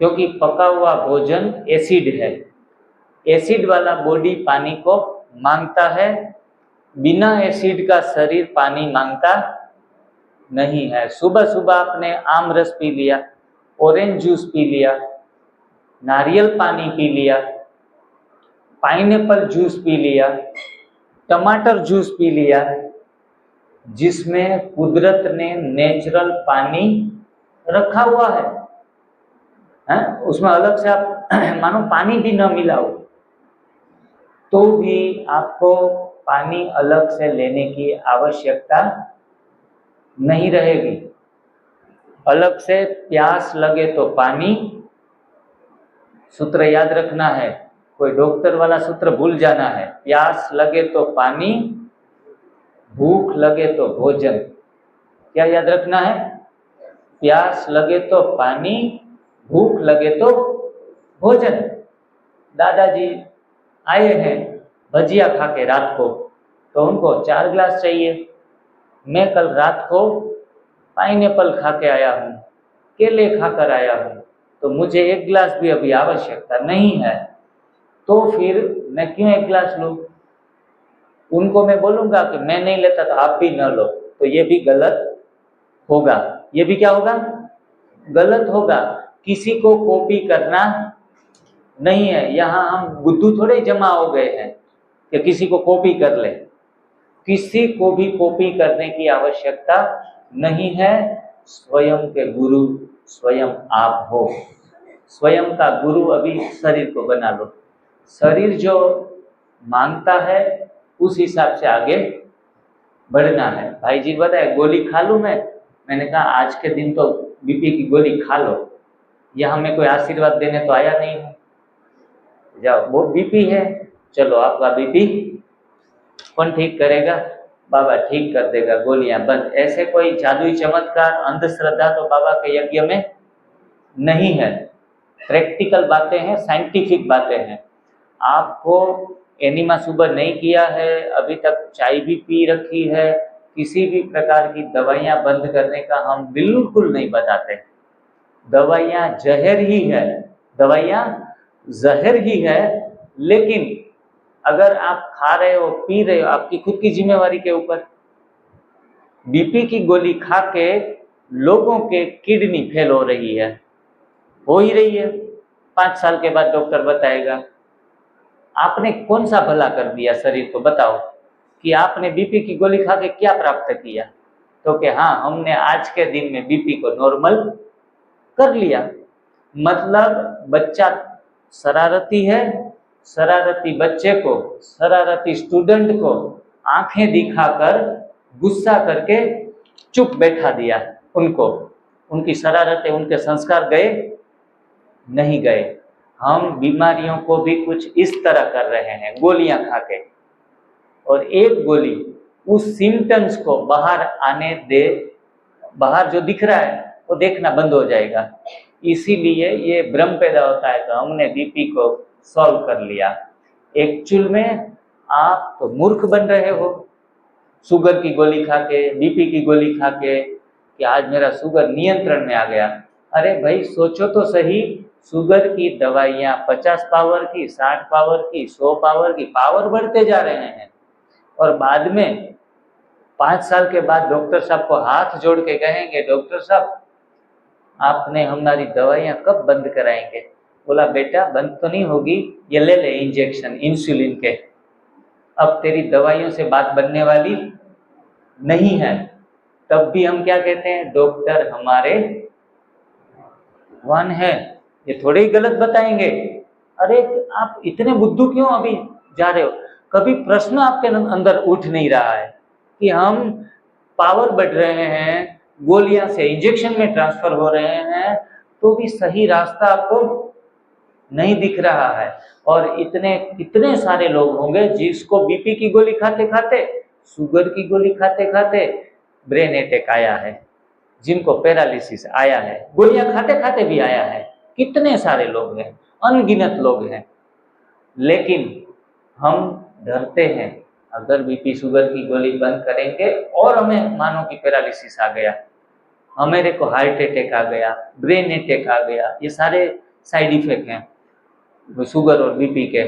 [SPEAKER 1] क्योंकि पका हुआ भोजन एसिड है। एसिड वाला बॉडी पानी को मांगता है, बिना एसिड का शरीर पानी मांगता नहीं है। सुबह सुबह आपने आम रस पी लिया, ऑरेंज जूस पी लिया, नारियल पानी पी लिया, पाइनएप्पल जूस पी लिया, टमाटर जूस पी लिया, जिसमें कुदरत ने नेचुरल पानी रखा हुआ है, उसमें अलग से आप मानो पानी भी न मिला हो तो भी आपको पानी अलग से लेने की आवश्यकता नहीं रहेगी। अलग से प्यास लगे तो पानी, सूत्र याद रखना है, कोई डॉक्टर वाला सूत्र भूल जाना है। प्यास लगे तो पानी, भूख लगे तो भोजन। क्या याद रखना है? प्यास लगे तो पानी, भूख लगे तो भोजन। दादाजी आए हैं भजिया खा के रात को, तो उनको 4 गिलास चाहिए। मैं कल रात को पाइनएप्पल खा के आया हूँ, केले खाकर आया हूँ, तो मुझे 1 गिलास भी अभी आवश्यकता नहीं है, तो फिर मैं क्यों 1 गिलास लूँ? उनको मैं बोलूँगा कि मैं नहीं लेता तो आप भी न लो, तो ये भी गलत होगा। ये भी क्या होगा? गलत होगा। किसी को कॉपी करना नहीं है। यहाँ हम बुद्धू थोड़े जमा हो गए हैं कि किसी को कॉपी कर ले। किसी को भी कॉपी करने की आवश्यकता नहीं है। स्वयं के गुरु स्वयं आप हो। स्वयं का गुरु अभी शरीर को बना लो। शरीर जो मांगता है उस हिसाब से आगे बढ़ना है। भाई जी बताए गोली खा लूँ मैंने कहा आज के दिन तो बीपी की गोली खा लो। यहाँ हमें कोई आशीर्वाद देने तो आया नहीं है, जाओ वो बीपी है, चलो आपका बीपी कौन ठीक करेगा? बाबा ठीक कर देगा, गोलियां बंद। ऐसे कोई जादुई चमत्कार अंधश्रद्धा तो बाबा के यज्ञ में नहीं है। प्रैक्टिकल बातें हैं, साइंटिफिक बातें हैं। आपको एनीमा सुबह नहीं किया है, अभी तक चाय भी पी रखी है, किसी भी प्रकार की दवाइयां बंद करने का हम बिल्कुल नहीं बताते। दवाइयां जहर ही है, दवाइयां जहर ही है, लेकिन अगर आप खा रहे हो पी रहे हो आपकी खुद की जिम्मेवारी के ऊपर। बीपी की गोली खा के लोगों के किडनी फेल हो रही है, हो ही रही है। 5 साल के बाद डॉक्टर बताएगा। आपने कौन सा भला कर दिया शरीर को? बताओ कि आपने बीपी की गोली खा के क्या प्राप्त किया? तो कि हाँ हमने आज के दिन में बीपी को नॉर्मल कर लिया। मतलब बच्चा शरारती है, शरारती बच्चे को, शरारती स्टूडेंट को आंखें दिखाकर गुस्सा करके चुप बैठा दिया। उनको उनकी शरारतें, उनके संस्कार गए? नहीं गए। हम बीमारियों को भी कुछ इस तरह कर रहे हैं गोलियां खा के, और एक गोली उस सिम्टम्स को बाहर आने दे। बाहर जो दिख रहा है वो देखना बंद हो जाएगा। इसीलिए ये भ्रम पैदा होता है तो हमने बीपी को सॉल्व कर लिया। एक्चुअल में आप तो मूर्ख बन रहे हो शुगर की गोली खा के, बीपी की गोली खा के, कि आज मेरा शुगर नियंत्रण में आ गया। अरे भाई सोचो तो सही, शुगर की दवाइयाँ 50 पावर की, 60 पावर की, 100 पावर की, पावर बढ़ते जा रहे हैं। और बाद में 5 साल के बाद डॉक्टर साहब को हाथ जोड़ के कहेंगे, डॉक्टर साहब आपने हमारी दवाइयाँ कब बंद कराएंगे? बोला बेटा बंद तो नहीं होगी, ये ले ले इंजेक्शन इंसुलिन के, अब तेरी दवाइयों से बात बनने वाली नहीं है। तब भी हम क्या कहते हैं, डॉक्टर हमारे वन है, ये थोड़े ही गलत बताएंगे। अरे आप इतने बुद्धू क्यों अभी जा रहे हो? कभी प्रश्न आपके अंदर उठ नहीं रहा है कि हम पावर बढ़ रहे हैं, गोलियां से इंजेक्शन में ट्रांसफर हो रहे हैं, तो भी सही रास्ता आपको नहीं दिख रहा है। और इतने सारे लोग होंगे जिसको बीपी की गोली खाते खाते, शुगर की गोली खाते खाते ब्रेन अटैक आया है, जिनको पैरालिसिस आया है, गोलियां खाते खाते भी आया है। कितने सारे लोग हैं, अनगिनत लोग हैं। लेकिन हम डरते हैं, अगर बीपी शुगर की गोली बंद करेंगे और हमें मानो कि पैरालिसिस आ गया, हमारे को हार्ट अटैक आ गया, ब्रेन अटैक आ गया, ये सारे साइड इफेक्ट हैं शुगर और बीपी के,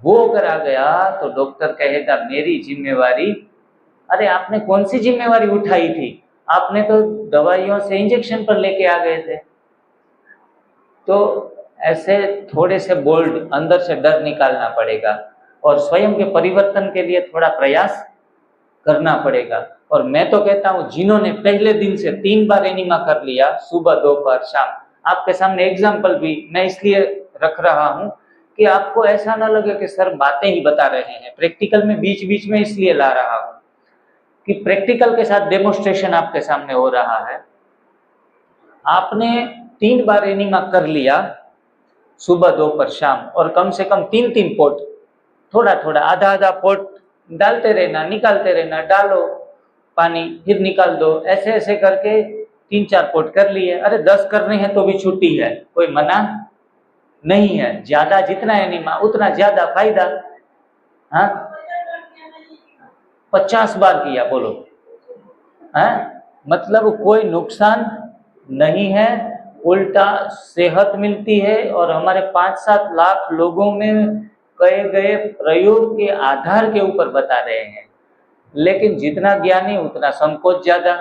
[SPEAKER 1] वो अगर आ गया तो डॉक्टर कहेगा मेरी जिम्मेवारी। अरे आपने कौन सी जिम्मेवारी उठाई थी? आपने तो दवाइयों से इंजेक्शन पर लेके आ गए थे। तो ऐसे थोड़े से बोल्ड, अंदर से डर निकालना पड़ेगा और स्वयं के परिवर्तन के लिए थोड़ा प्रयास करना पड़ेगा। और मैं तो कहता हूँ जिन्होंने पहले दिन से 3 बार एनिमा कर लिया, सुबह दोपहर शाम, आपके सामने एग्जाम्पल भी मैं इसलिए रख रहा हूँ कि आपको ऐसा ना लगे कि सर बातें ही बता रहे हैं। प्रैक्टिकल में बीच बीच में इसलिए ला रहा हूँ कि प्रैक्टिकल के साथ डेमोन्स्ट्रेशन आपके सामने हो रहा है। आपने 3 बार एनिमा कर लिया, सुबह दोपहर शाम, और कम से कम 3-3 पोट, थोड़ा थोड़ा आधा पोट डालते रहना, निकालते रहना, डालो पानी फिर निकाल दो, ऐसे ऐसे करके 3-4 पोट कर लिए। अरे 10 करने हैं तो भी छुट्टी है, कोई मना नहीं है। ज्यादा जितना एनिमा उतना ज्यादा फायदा। हाँ 50 बार किया बोलो, मतलब कोई नुकसान नहीं है, उल्टा सेहत मिलती है। और हमारे 5-7 लाख लोगों में कहे गए प्रयोग के आधार के ऊपर बता रहे हैं। लेकिन जितना ज्ञानी उतना संकोच ज्यादा,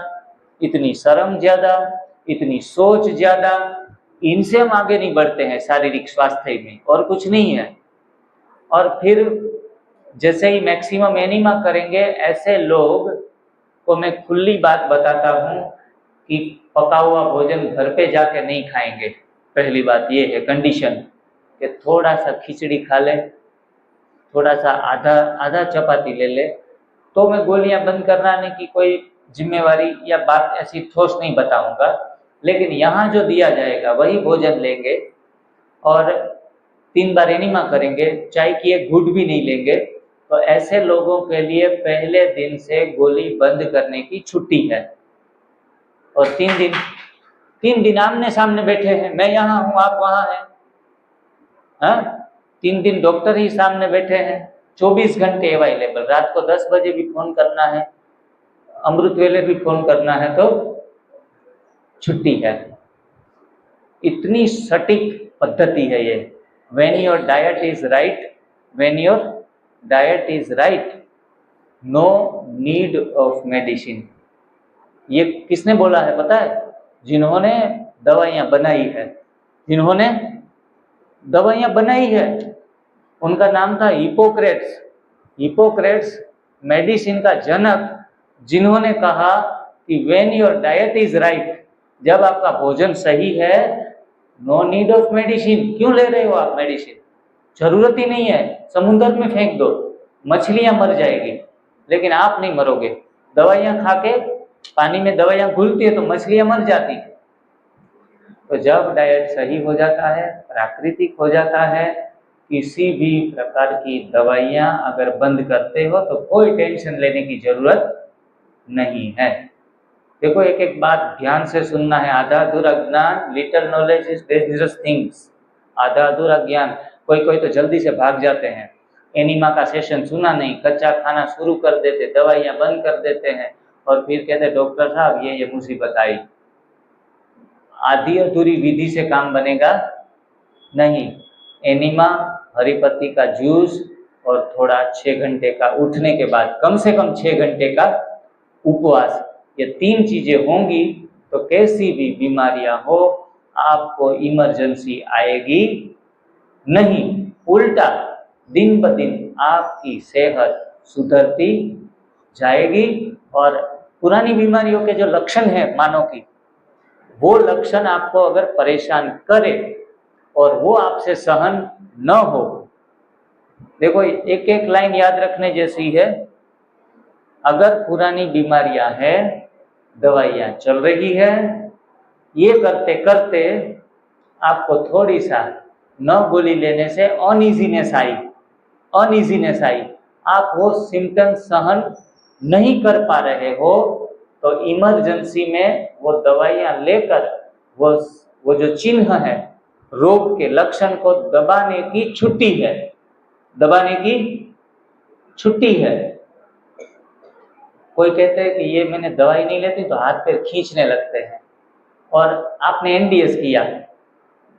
[SPEAKER 1] इतनी शर्म ज्यादा, इतनी सोच ज्यादा। इनसे हम आगे नहीं बढ़ते हैं शारीरिक स्वास्थ्य में, और कुछ नहीं है। और फिर जैसे ही मैक्सिमम एनिमा करेंगे, ऐसे लोग को मैं खुली बात बताता हूँ कि पका हुआ भोजन घर पे जाके नहीं खाएंगे। पहली बात ये है कंडीशन कि थोड़ा सा खिचड़ी खा ले, थोड़ा सा आधा चपाती ले ले। तो मैं गोलियां बंद कराने की कोई जिम्मेवारी या बात ऐसी ठोस नहीं बताऊंगा, लेकिन यहाँ जो दिया जाएगा वही भोजन लेंगे और 3 बार एनिमा करेंगे, चाय की एक घूंट भी नहीं लेंगे। तो ऐसे लोगों के लिए पहले दिन से गोली बंद करने की छुट्टी है। और 3 दिन आमने सामने बैठे हैं, मैं यहाँ हूँ आप वहाँ हैं, 3 दिन डॉक्टर ही सामने बैठे हैं, 24 घंटे अवेलेबल। रात को 10 बजे भी फोन करना है, अमृत वेले भी फोन करना है तो छुट्टी है। इतनी सटीक पद्धति है ये। When your diet is right, when your diet is right, no need of medicine। ये किसने बोला है पता है? जिन्होंने दवाइयाँ बनाई है, जिन्होंने दवाइयाँ बनाई है, उनका नाम था हिपोक्रेट्स। हिपोक्रेट्स मेडिसिन का जनक, जिन्होंने कहा कि when your diet is right, जब आपका भोजन सही है, नो नीड ऑफ मेडिसिन। क्यों ले रहे हो आप मेडिसिन? जरूरत ही नहीं है, समुद्र में फेंक दो, मछलियां मर जाएगी, लेकिन आप नहीं मरोगे। दवाइयां खा के, पानी में दवाइयां घुलती है तो मछलियां मर जाती। तो जब डाइट सही हो जाता है, प्राकृतिक हो जाता है, किसी भी प्रकार की दवाइयां अगर बंद करते हो तो कोई टेंशन लेने की जरूरत नहीं है। देखो एक एक बात ध्यान से सुनना है। आधा अधूरा ज्ञान, little knowledge is dangerous things. आधा अधूरा ज्ञान, कोई तो जल्दी से भाग जाते हैं, एनिमा का सेशन सुना नहीं, कच्चा खाना शुरू कर देते, दवाइयां बंद कर देते हैं और फिर कहते डॉक्टर साहब ये मुसीबत आई। आधी अधूरी विधि से काम बनेगा नहीं, एनिमा, हरी पत्ती का जूस और थोड़ा 6 घंटे का उठने के बाद कम से कम 6 घंटे का उपवास, ये 3 चीजें होंगी तो कैसी भी बीमारियां हो आपको इमरजेंसी आएगी नहीं। उल्टा दिन ब दिन आपकी सेहत सुधरती जाएगी और पुरानी बीमारियों के जो लक्षण हैं मानव की, वो लक्षण आपको अगर परेशान करे और वो आपसे सहन न हो, देखो एक एक लाइन याद रखने जैसी है। अगर पुरानी बीमारियां हैं, दवाइयां चल रही है, ये करते करते आपको थोड़ी सा न गोली लेने से अनइजीनेस आई, आप वो सिम्टम्स सहन नहीं कर पा रहे हो, तो इमरजेंसी में वो दवाइयां लेकर वो जो चिन्ह है रोग के लक्षण को दबाने की छुट्टी है। कोई कहते हैं कि ये मैंने दवाई नहीं लेती तो हाथ पैर खींचने लगते हैं, और आपने एनडीएस किया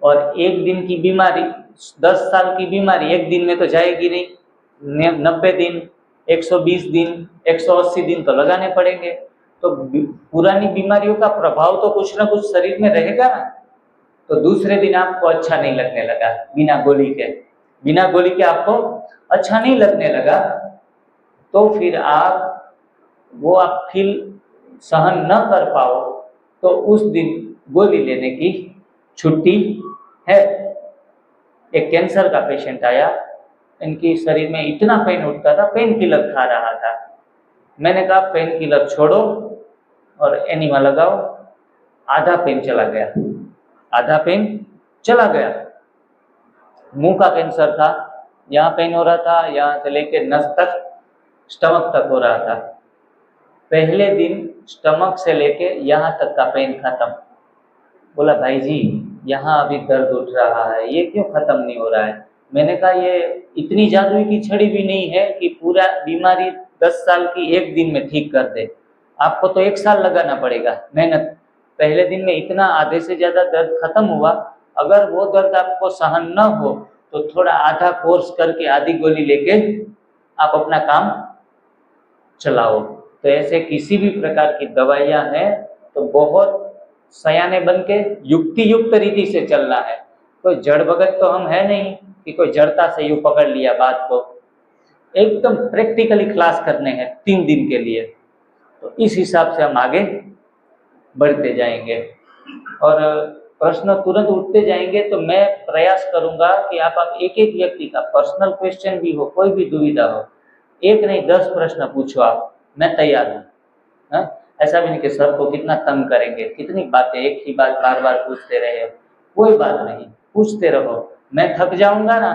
[SPEAKER 1] और एक दिन की बीमारी, 10 साल की बीमारी एक दिन में तो जाएगी नहीं, 90 दिन, 120 दिन, 180 दिन तो लगाने पड़ेंगे। तो पुरानी बीमारियों का प्रभाव तो कुछ ना कुछ शरीर में रहेगा ना। तो दूसरे दिन आपको अच्छा नहीं लगने लगा, बिना गोली के आपको अच्छा नहीं लगने लगा, तो फिर आप फील सहन न कर पाओ तो उस दिन गोली लेने की छुट्टी है। एक कैंसर का पेशेंट आया, इनकी शरीर में इतना पेन उठता था, पेन किलर खा रहा था। मैंने कहा पेन किलर छोड़ो और एनिमा लगाओ। आधा पेन चला गया। मुंह का कैंसर था, यहाँ पेन हो रहा था, यहाँ से लेके नस तक, स्टमक तक हो रहा था। पहले दिन स्टमक से लेके यहाँ तक का पेन खत्म। बोला भाई जी यहाँ अभी दर्द उठ रहा है, ये क्यों खत्म नहीं हो रहा है? मैंने कहा ये इतनी जादुई की छड़ी भी नहीं है कि पूरा बीमारी 10 साल की एक दिन में ठीक कर दे। आपको तो 1 साल लगाना पड़ेगा मेहनत। पहले दिन में इतना आधे से ज्यादा दर्द खत्म हुआ। अगर वो दर्द आपको सहन न हो तो थोड़ा आधा कोर्स करके आधी गोली लेके आप अपना काम चलाओ। तो ऐसे किसी भी प्रकार की दवाइयां हैं तो बहुत सयाने बन के युक्ति युक्त रीति से चलना है। कोई जड़ भगत तो हम है नहीं कि कोई जड़ता से यूं पकड़ लिया बात को। एकदम प्रैक्टिकली क्लास करने हैं 3 दिन के लिए, तो इस हिसाब से हम आगे बढ़ते जाएंगे और प्रश्न तुरंत उठते जाएंगे। तो मैं प्रयास करूंगा कि आप एक एक व्यक्ति का पर्सनल क्वेश्चन भी हो, कोई भी दुविधा हो, 1 नहीं 10 प्रश्न पूछो आप, मैं तैयार हूँ। ऐसा भी नहीं कि सर को कितना तंग करेंगे, कितनी बातें एक ही बात बार बार पूछते रहे हो, कोई बात नहीं, पूछते रहो। मैं थक जाऊंगा ना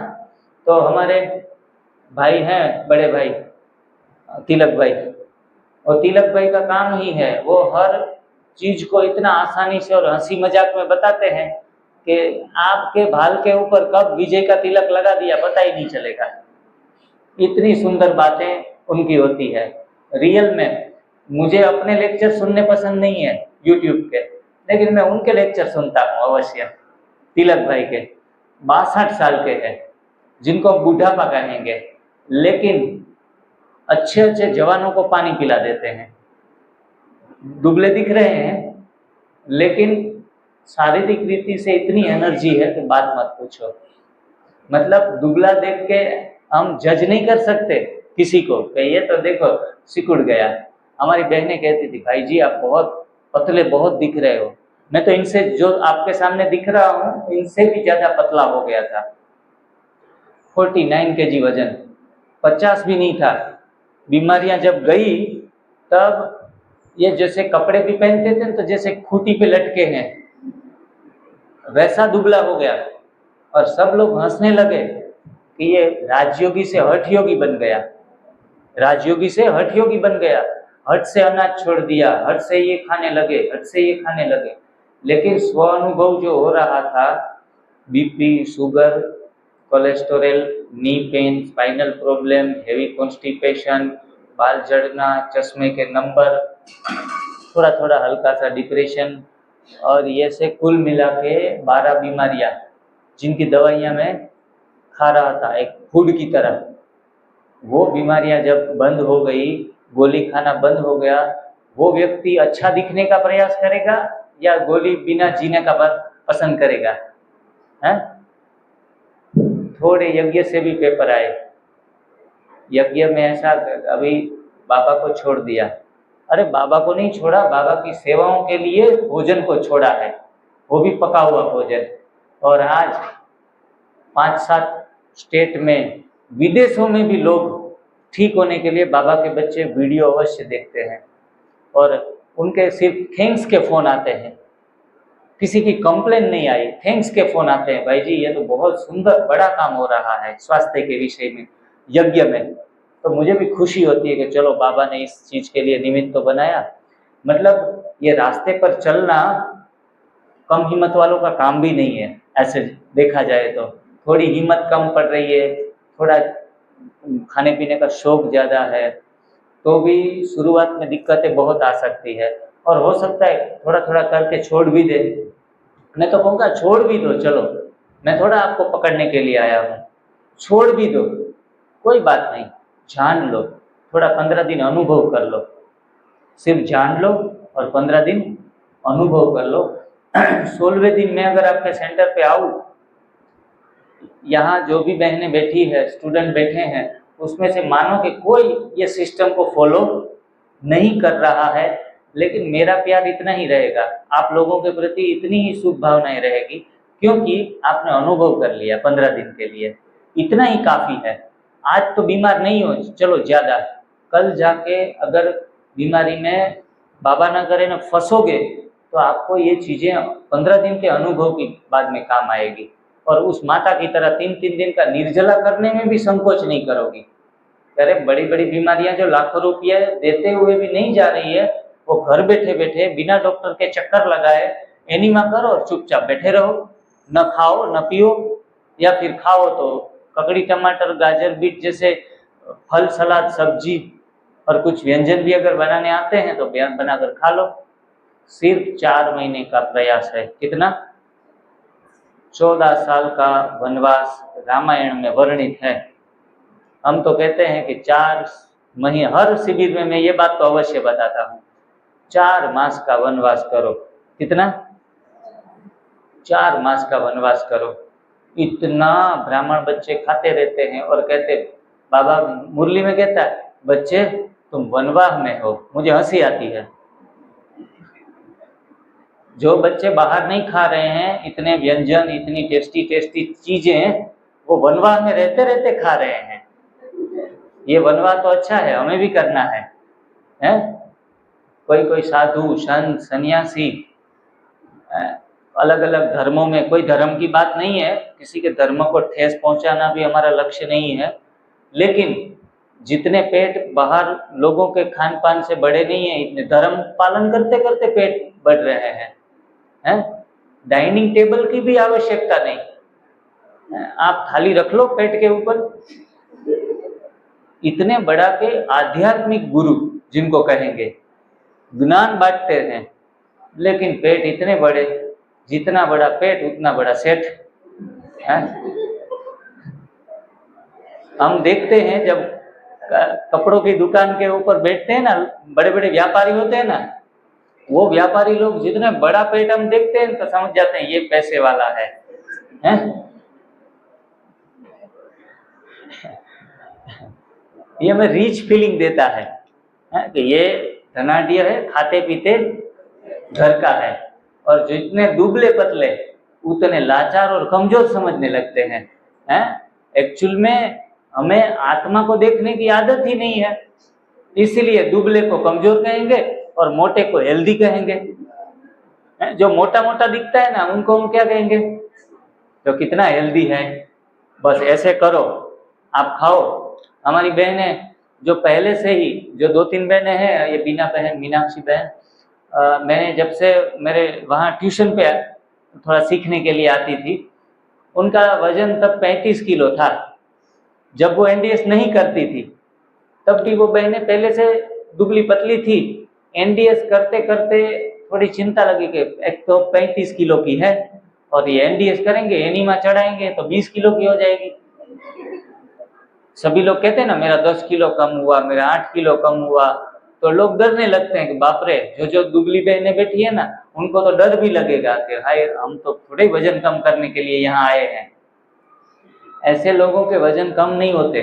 [SPEAKER 1] तो हमारे भाई हैं, बड़े भाई तिलक भाई, और तिलक भाई का काम ही है, वो हर चीज को इतना आसानी से और हंसी मजाक में बताते हैं कि आपके भाल के ऊपर कब विजय का तिलक लगा दिया पता ही नहीं चलेगा। इतनी सुंदर बातें उनकी होती है। रियल में मुझे अपने लेक्चर सुनने पसंद नहीं है यूट्यूब के, लेकिन मैं उनके लेक्चर सुनता हूँ अवश्य। तिलक भाई के 62 साल के हैं, जिनको बुढ़ापा कहेंगे, लेकिन अच्छे अच्छे जवानों को पानी पिला देते हैं। दुबले दिख रहे हैं लेकिन शारीरिक रीति से इतनी एनर्जी है कि बात मत पूछो। मतलब दुबला देख के हम जज नहीं कर सकते किसी को कि ये तो देखो सिकुड़ गया। हमारी बहनें कहती थी भाई जी आप बहुत पतले बहुत दिख रहे हो। मैं तो इनसे जो आपके सामने दिख रहा हूँ इनसे भी ज्यादा पतला हो गया था। 49 kg वजन, 50 भी नहीं था। बीमारियां जब गई तब ये जैसे कपड़े भी पहनते थे तो जैसे खूंटी पे लटके हैं वैसा दुबला हो गया, और सब लोग हंसने लगे कि ये राजयोगी से हठ योगी बन गया, राजयोगी से हठ योगी बन गया। हट से अनाज छोड़ दिया, हट से ये खाने लगे, हट से ये खाने लगे। लेकिन स्व अनुभव जो हो रहा था, BP, sugar, cholesterol, knee pain, spinal problem, heavy constipation, बाल झड़ना, चश्मे के नंबर, थोड़ा थोड़ा हल्का सा डिप्रेशन, और ये से कुल मिला के 12 बीमारियां जिनकी दवाइयाँ मैं खा रहा था एक फूड की तरह, वो बीमारियां जब बंद हो गई, गोली खाना बंद हो गया, वो व्यक्ति अच्छा दिखने का प्रयास करेगा या गोली बिना जीने का पसंद करेगा? हैं? थोड़े यज्ञ से भी पेपर आए। यज्ञ में ऐसा, अभी बाबा को छोड़ दिया। अरे बाबा को नहीं छोड़ा, बाबा की सेवाओं के लिए भोजन को छोड़ा है, वो भी पका हुआ भोजन। और आज 5-7 स्टेट में, विदेशों में भी लोग ठीक होने के लिए बाबा के बच्चे वीडियो अवश्य देखते हैं और उनके सिर्फ थैंक्स के फ़ोन आते हैं, किसी की कंप्लेन नहीं आई, थैंक्स के फ़ोन आते हैं, भाई जी ये तो बहुत सुंदर बड़ा काम हो रहा है स्वास्थ्य के विषय में, यज्ञ में। तो मुझे भी खुशी होती है कि चलो बाबा ने इस चीज़ के लिए निमित्त तो बनाया। मतलब ये रास्ते पर चलना कम हिम्मत वालों का काम भी नहीं है, ऐसे देखा जाए तो। थोड़ी हिम्मत कम पड़ रही है, थोड़ा खाने पीने का शौक ज़्यादा है, तो भी शुरुआत में दिक्कतें बहुत आ सकती है और हो सकता है थोड़ा थोड़ा करके छोड़ भी दे। मैं तो कहूँगा छोड़ भी दो, चलो मैं थोड़ा आपको पकड़ने के लिए आया हूँ, छोड़ भी दो, कोई बात नहीं, जान लो, थोड़ा 15 दिन अनुभव कर लो, सिर्फ जान लो और 15 दिन अनुभव कर लो। 16वें दिन में अगर आपके सेंटर पे आऊँ, यहाँ जो भी बहनें बैठी है, स्टूडेंट बैठे हैं, उसमें से मानो कि कोई ये सिस्टम को फॉलो नहीं कर रहा है, लेकिन मेरा प्यार इतना ही रहेगा, आप लोगों के प्रति इतनी ही शुभ भावनाएं रहेगी, क्योंकि आपने अनुभव कर लिया 15 दिन के लिए, इतना ही काफ़ी है। आज तो बीमार नहीं हो, चलो ज़्यादा, कल जाके अगर बीमारी में बाबा ना करे ना फंसोगे, तो आपको ये चीज़ें 15 दिन के अनुभव की बाद में काम आएगी और उस माता की तरह 3-3 दिन का निर्जला करने में भी संकोच नहीं करोगी। अरे बड़ी बड़ी बीमारियां जो लाखों रुपये देते हुए भी नहीं जा रही है, वो घर बैठे बैठे बिना डॉक्टर के चक्कर लगाए एनीमा करो और चुपचाप बैठे रहो, न खाओ न पियो, या फिर खाओ तो ककड़ी टमाटर गाजर बीट जैसे फल सलाद सब्जी और कुछ व्यंजन भी अगर बनाने आते हैं तो बनाकर खा लो। सिर्फ 4 महीने का प्रयास है। कितना? 14 साल का वनवास रामायण में वर्णित है। हम तो कहते हैं कि 4 महीने, हर शिविर में मैं ये बात तो अवश्य बताता हूँ, 4 मास का वनवास करो। कितना? 4 मास का वनवास करो। इतना ब्राह्मण बच्चे खाते रहते हैं और कहते, बाबा मुरली में कहता है, बच्चे तुम वनवास में हो। मुझे हंसी आती है, जो बच्चे बाहर नहीं खा रहे हैं इतने व्यंजन, इतनी टेस्टी टेस्टी चीजें, वो वनवास में रहते रहते खा रहे हैं। ये वनवास तो अच्छा है, हमें भी करना है, हैं? कोई कोई साधु संत सन्यासी, अलग अलग धर्मों में, कोई धर्म की बात नहीं है, किसी के धर्म को ठेस पहुंचाना भी हमारा लक्ष्य नहीं है, लेकिन जितने पेट बाहर लोगों के खान पान से बड़े नहीं है, इतने धर्म पालन करते करते पेट बढ़ रहे हैं। डाइनिंग टेबल की भी आवश्यकता नहीं, आप थाली रख लो पेट के ऊपर। इतने बड़ा के आध्यात्मिक गुरु जिनको कहेंगे, ज्ञान बांटते हैं, लेकिन पेट इतने बड़े, जितना बड़ा पेट उतना बड़ा सेठ है। हम देखते हैं जब कपड़ों की दुकान के ऊपर बैठते हैं ना, बड़े बड़े व्यापारी होते हैं ना, वो व्यापारी लोग जितने बड़ा पेट हम देखते हैं तो समझ जाते हैं ये पैसे वाला है, हैं? ये हमें रीच फीलिंग देता है कि ये धनाढ्य है, खाते पीते घर का है। और जितने दुबले पतले उतने लाचार और कमजोर समझने लगते हैं। एक्चुअल में हमें आत्मा को देखने की आदत ही नहीं है, इसीलिए दुबले को कमजोर कहेंगे और मोटे को हेल्दी कहेंगे। जो मोटा मोटा दिखता है ना, उनको हम क्या कहेंगे? तो कितना हेल्दी है, बस ऐसे करो, आप खाओ। हमारी बहनें जो पहले से ही, जो 2-3 बहनें हैं, ये बीना बहन, मीनाक्षी बहन, मैंने जब से मेरे वहाँ ट्यूशन पे थोड़ा सीखने के लिए आती थी, उनका वजन तब 35 किलो था। जब वो एनडीएस नहीं करती थी तब भी वो बहनें पहले से दुबली पतली थी। एनडीएस करते करते थोड़ी चिंता लगी कि एक तो 35 किलो की है और ये एनडीएस करेंगे, एनीमा चढ़ाएंगे तो 20 किलो की हो जाएगी। सभी लोग कहते हैं ना मेरा 10 किलो कम हुआ, मेरा 8 किलो कम हुआ, तो लोग डरने लगते हैं कि बाप रे, जो दुबली बहनें बैठी है ना, उनको तो डर भी लगेगा कि हाय हम तो थोड़े वजन कम करने के लिए यहाँ आए हैं। ऐसे लोगों के वजन कम नहीं होते।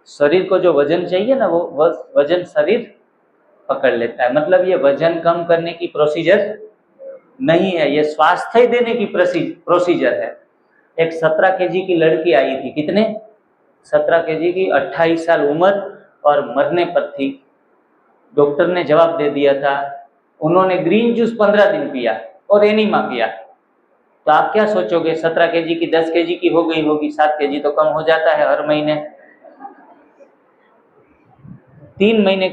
[SPEAKER 1] शरीर को जो वजन चाहिए ना, वो वजन शरीर पकड़ लेता है। मतलब ये वजन कम करने की प्रोसीजर नहीं है, ये स्वास्थ्य देने की प्रोसीजर है। एक 17 केजी की लड़की आई थी, कितने 17 केजी की, 28 साल उम्र और मरने पर थी। डॉक्टर ने जवाब दे दिया था, उन्होंने ग्रीन जूस 15 दिन पिया और एनीमा पिया। तो आप क्या सोचोगे, 17 केजी की 10 केजी की हो गई होगी, 7 केजी तो कम हो जाता है हर महीने। 3 महीने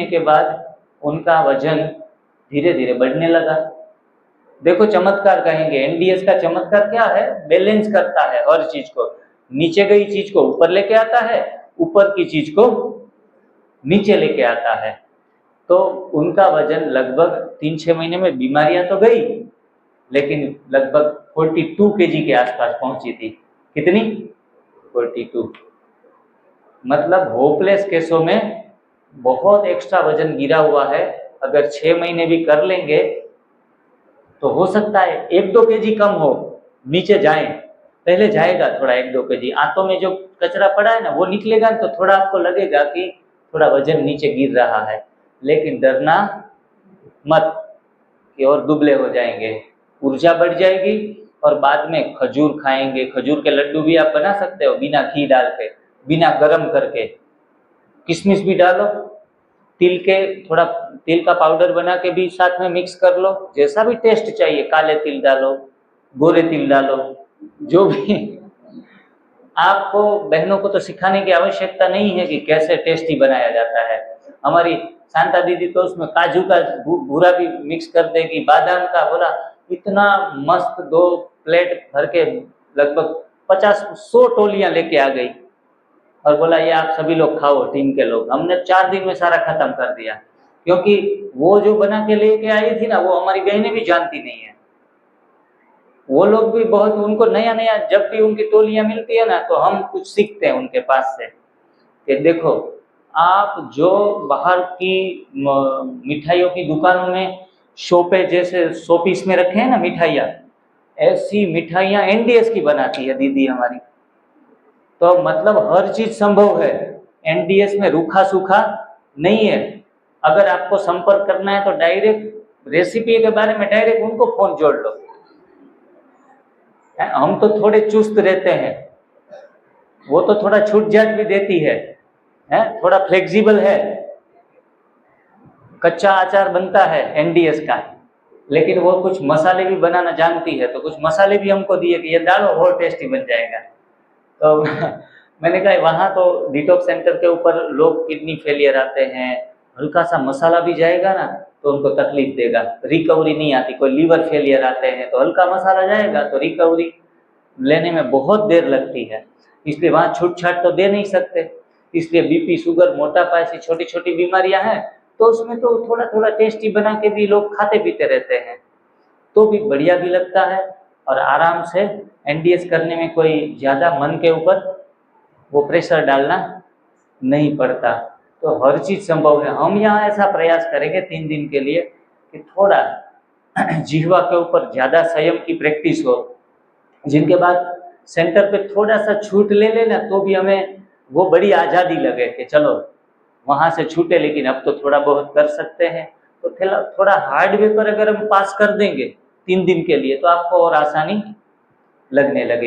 [SPEAKER 1] के बाद उनका वजन धीरे धीरे बढ़ने लगा। देखो चमत्कार कहेंगे, एनडीएस का चमत्कार क्या है, बैलेंस करता है हर चीज को। नीचे गई चीज को ऊपर लेके आता है, ऊपर की चीज को नीचे लेके आता है। तो उनका वजन लगभग 3-6 महीने में, बीमारियां तो गई लेकिन लगभग 42 केजी के आसपास पहुंची थी। कितनी? 42। मतलब होपलेस केसों में बहुत एक्स्ट्रा वजन गिरा हुआ है। अगर 6 महीने भी कर लेंगे तो हो सकता है 1-2 केजी कम हो, नीचे जाए, पहले जाएगा थोड़ा 1-2 केजी। आंतों में जो कचरा पड़ा है ना वो निकलेगा तो थोड़ा आपको लगेगा कि थोड़ा वजन नीचे गिर रहा है, लेकिन डरना मत कि और दुबले हो जाएंगे। ऊर्जा बढ़ जाएगी। और बाद में खजूर खाएंगे, खजूर के लड्डू भी आप बना सकते हो बिना घी डाल के, बिना गरम करके। किशमिश भी डालो, थोड़ा तिल का पाउडर बना के भी साथ में मिक्स कर लो, जैसा भी टेस्ट चाहिए, काले तिल डालो, गोरे तिल डालो, जो भी। आपको बहनों को तो सिखाने की आवश्यकता नहीं है कि कैसे टेस्टी बनाया जाता है। हमारी शांता दीदी तो उसमें काजू का भूरा भी मिक्स कर देगी, बादाम का। बोला इतना मस्त 2 प्लेट भर के लगभग 50-100 टोलियां लेके आ गई और बोला ये आप सभी लोग खाओ, टीम के लोग। हमने 4 दिन में सारा खत्म कर दिया, क्योंकि वो जो बना के लेके आई थी ना, वो हमारी बहनें भी जानती नहीं है। वो लोग भी बहुत, उनको नया नया जब भी उनकी टोलियां मिलती है ना, तो हम कुछ सीखते हैं उनके पास से कि देखो आप जो बाहर की मिठाइयों की दुकानों में शोपे जैसे 100 पीस में रखे हैं ना मिठाइयाँ, ऐसी मिठाइयाँ एनडीएस की बनाती है दीदी हमारी। तो मतलब हर चीज संभव है, एनडीएस में रूखा सूखा नहीं है। अगर आपको संपर्क करना है तो डायरेक्ट रेसिपी के बारे में डायरेक्ट उनको फोन जोड़ लो। हम तो थोड़े चुस्त रहते हैं, वो तो थोड़ा छूट छाट भी देती है, थोड़ा फ्लेक्सिबल है। कच्चा अचार बनता है एनडीएस का, लेकिन वो कुछ मसाले भी बनाना जानती है, तो कुछ मसाले भी हमको दिए कि ये डालो और टेस्टी बन जाएगा। तो मैंने कहा वहाँ तो डिटॉक्स सेंटर के ऊपर लोग किडनी फेलियर आते हैं, हल्का सा मसाला भी जाएगा ना तो उनको तकलीफ देगा, रिकवरी नहीं आती। कोई लीवर फेलियर आते हैं तो हल्का मसाला जाएगा तो रिकवरी लेने में बहुत देर लगती है, इसलिए वहाँ छूट छाट तो दे नहीं सकते। इसलिए बीपी, शुगर, मोटापा ऐसी छोटी छोटी बीमारियां हैं तो उसमें तो थोड़ा थोड़ा टेस्टी बना के भी लोग खाते पीते रहते हैं, तो भी बढ़िया भी लगता है और आराम से एनडीएस करने में कोई ज़्यादा मन के ऊपर वो प्रेशर डालना नहीं पड़ता। तो हर चीज़ संभव है। हम यहाँ ऐसा प्रयास करेंगे 3 दिन के लिए कि थोड़ा जिह्वा के ऊपर ज़्यादा संयम की प्रैक्टिस हो, जिनके बाद सेंटर पे थोड़ा सा छूट ले लेना तो भी हमें वो बड़ी आज़ादी लगे कि चलो वहाँ से छूटे, लेकिन अब तो थोड़ा बहुत कर सकते हैं। तो थोड़ा हार्डवेयर पर अगर हम पास कर देंगे 3 दिन के लिए तो आपको और आसानी लगने लगेगी।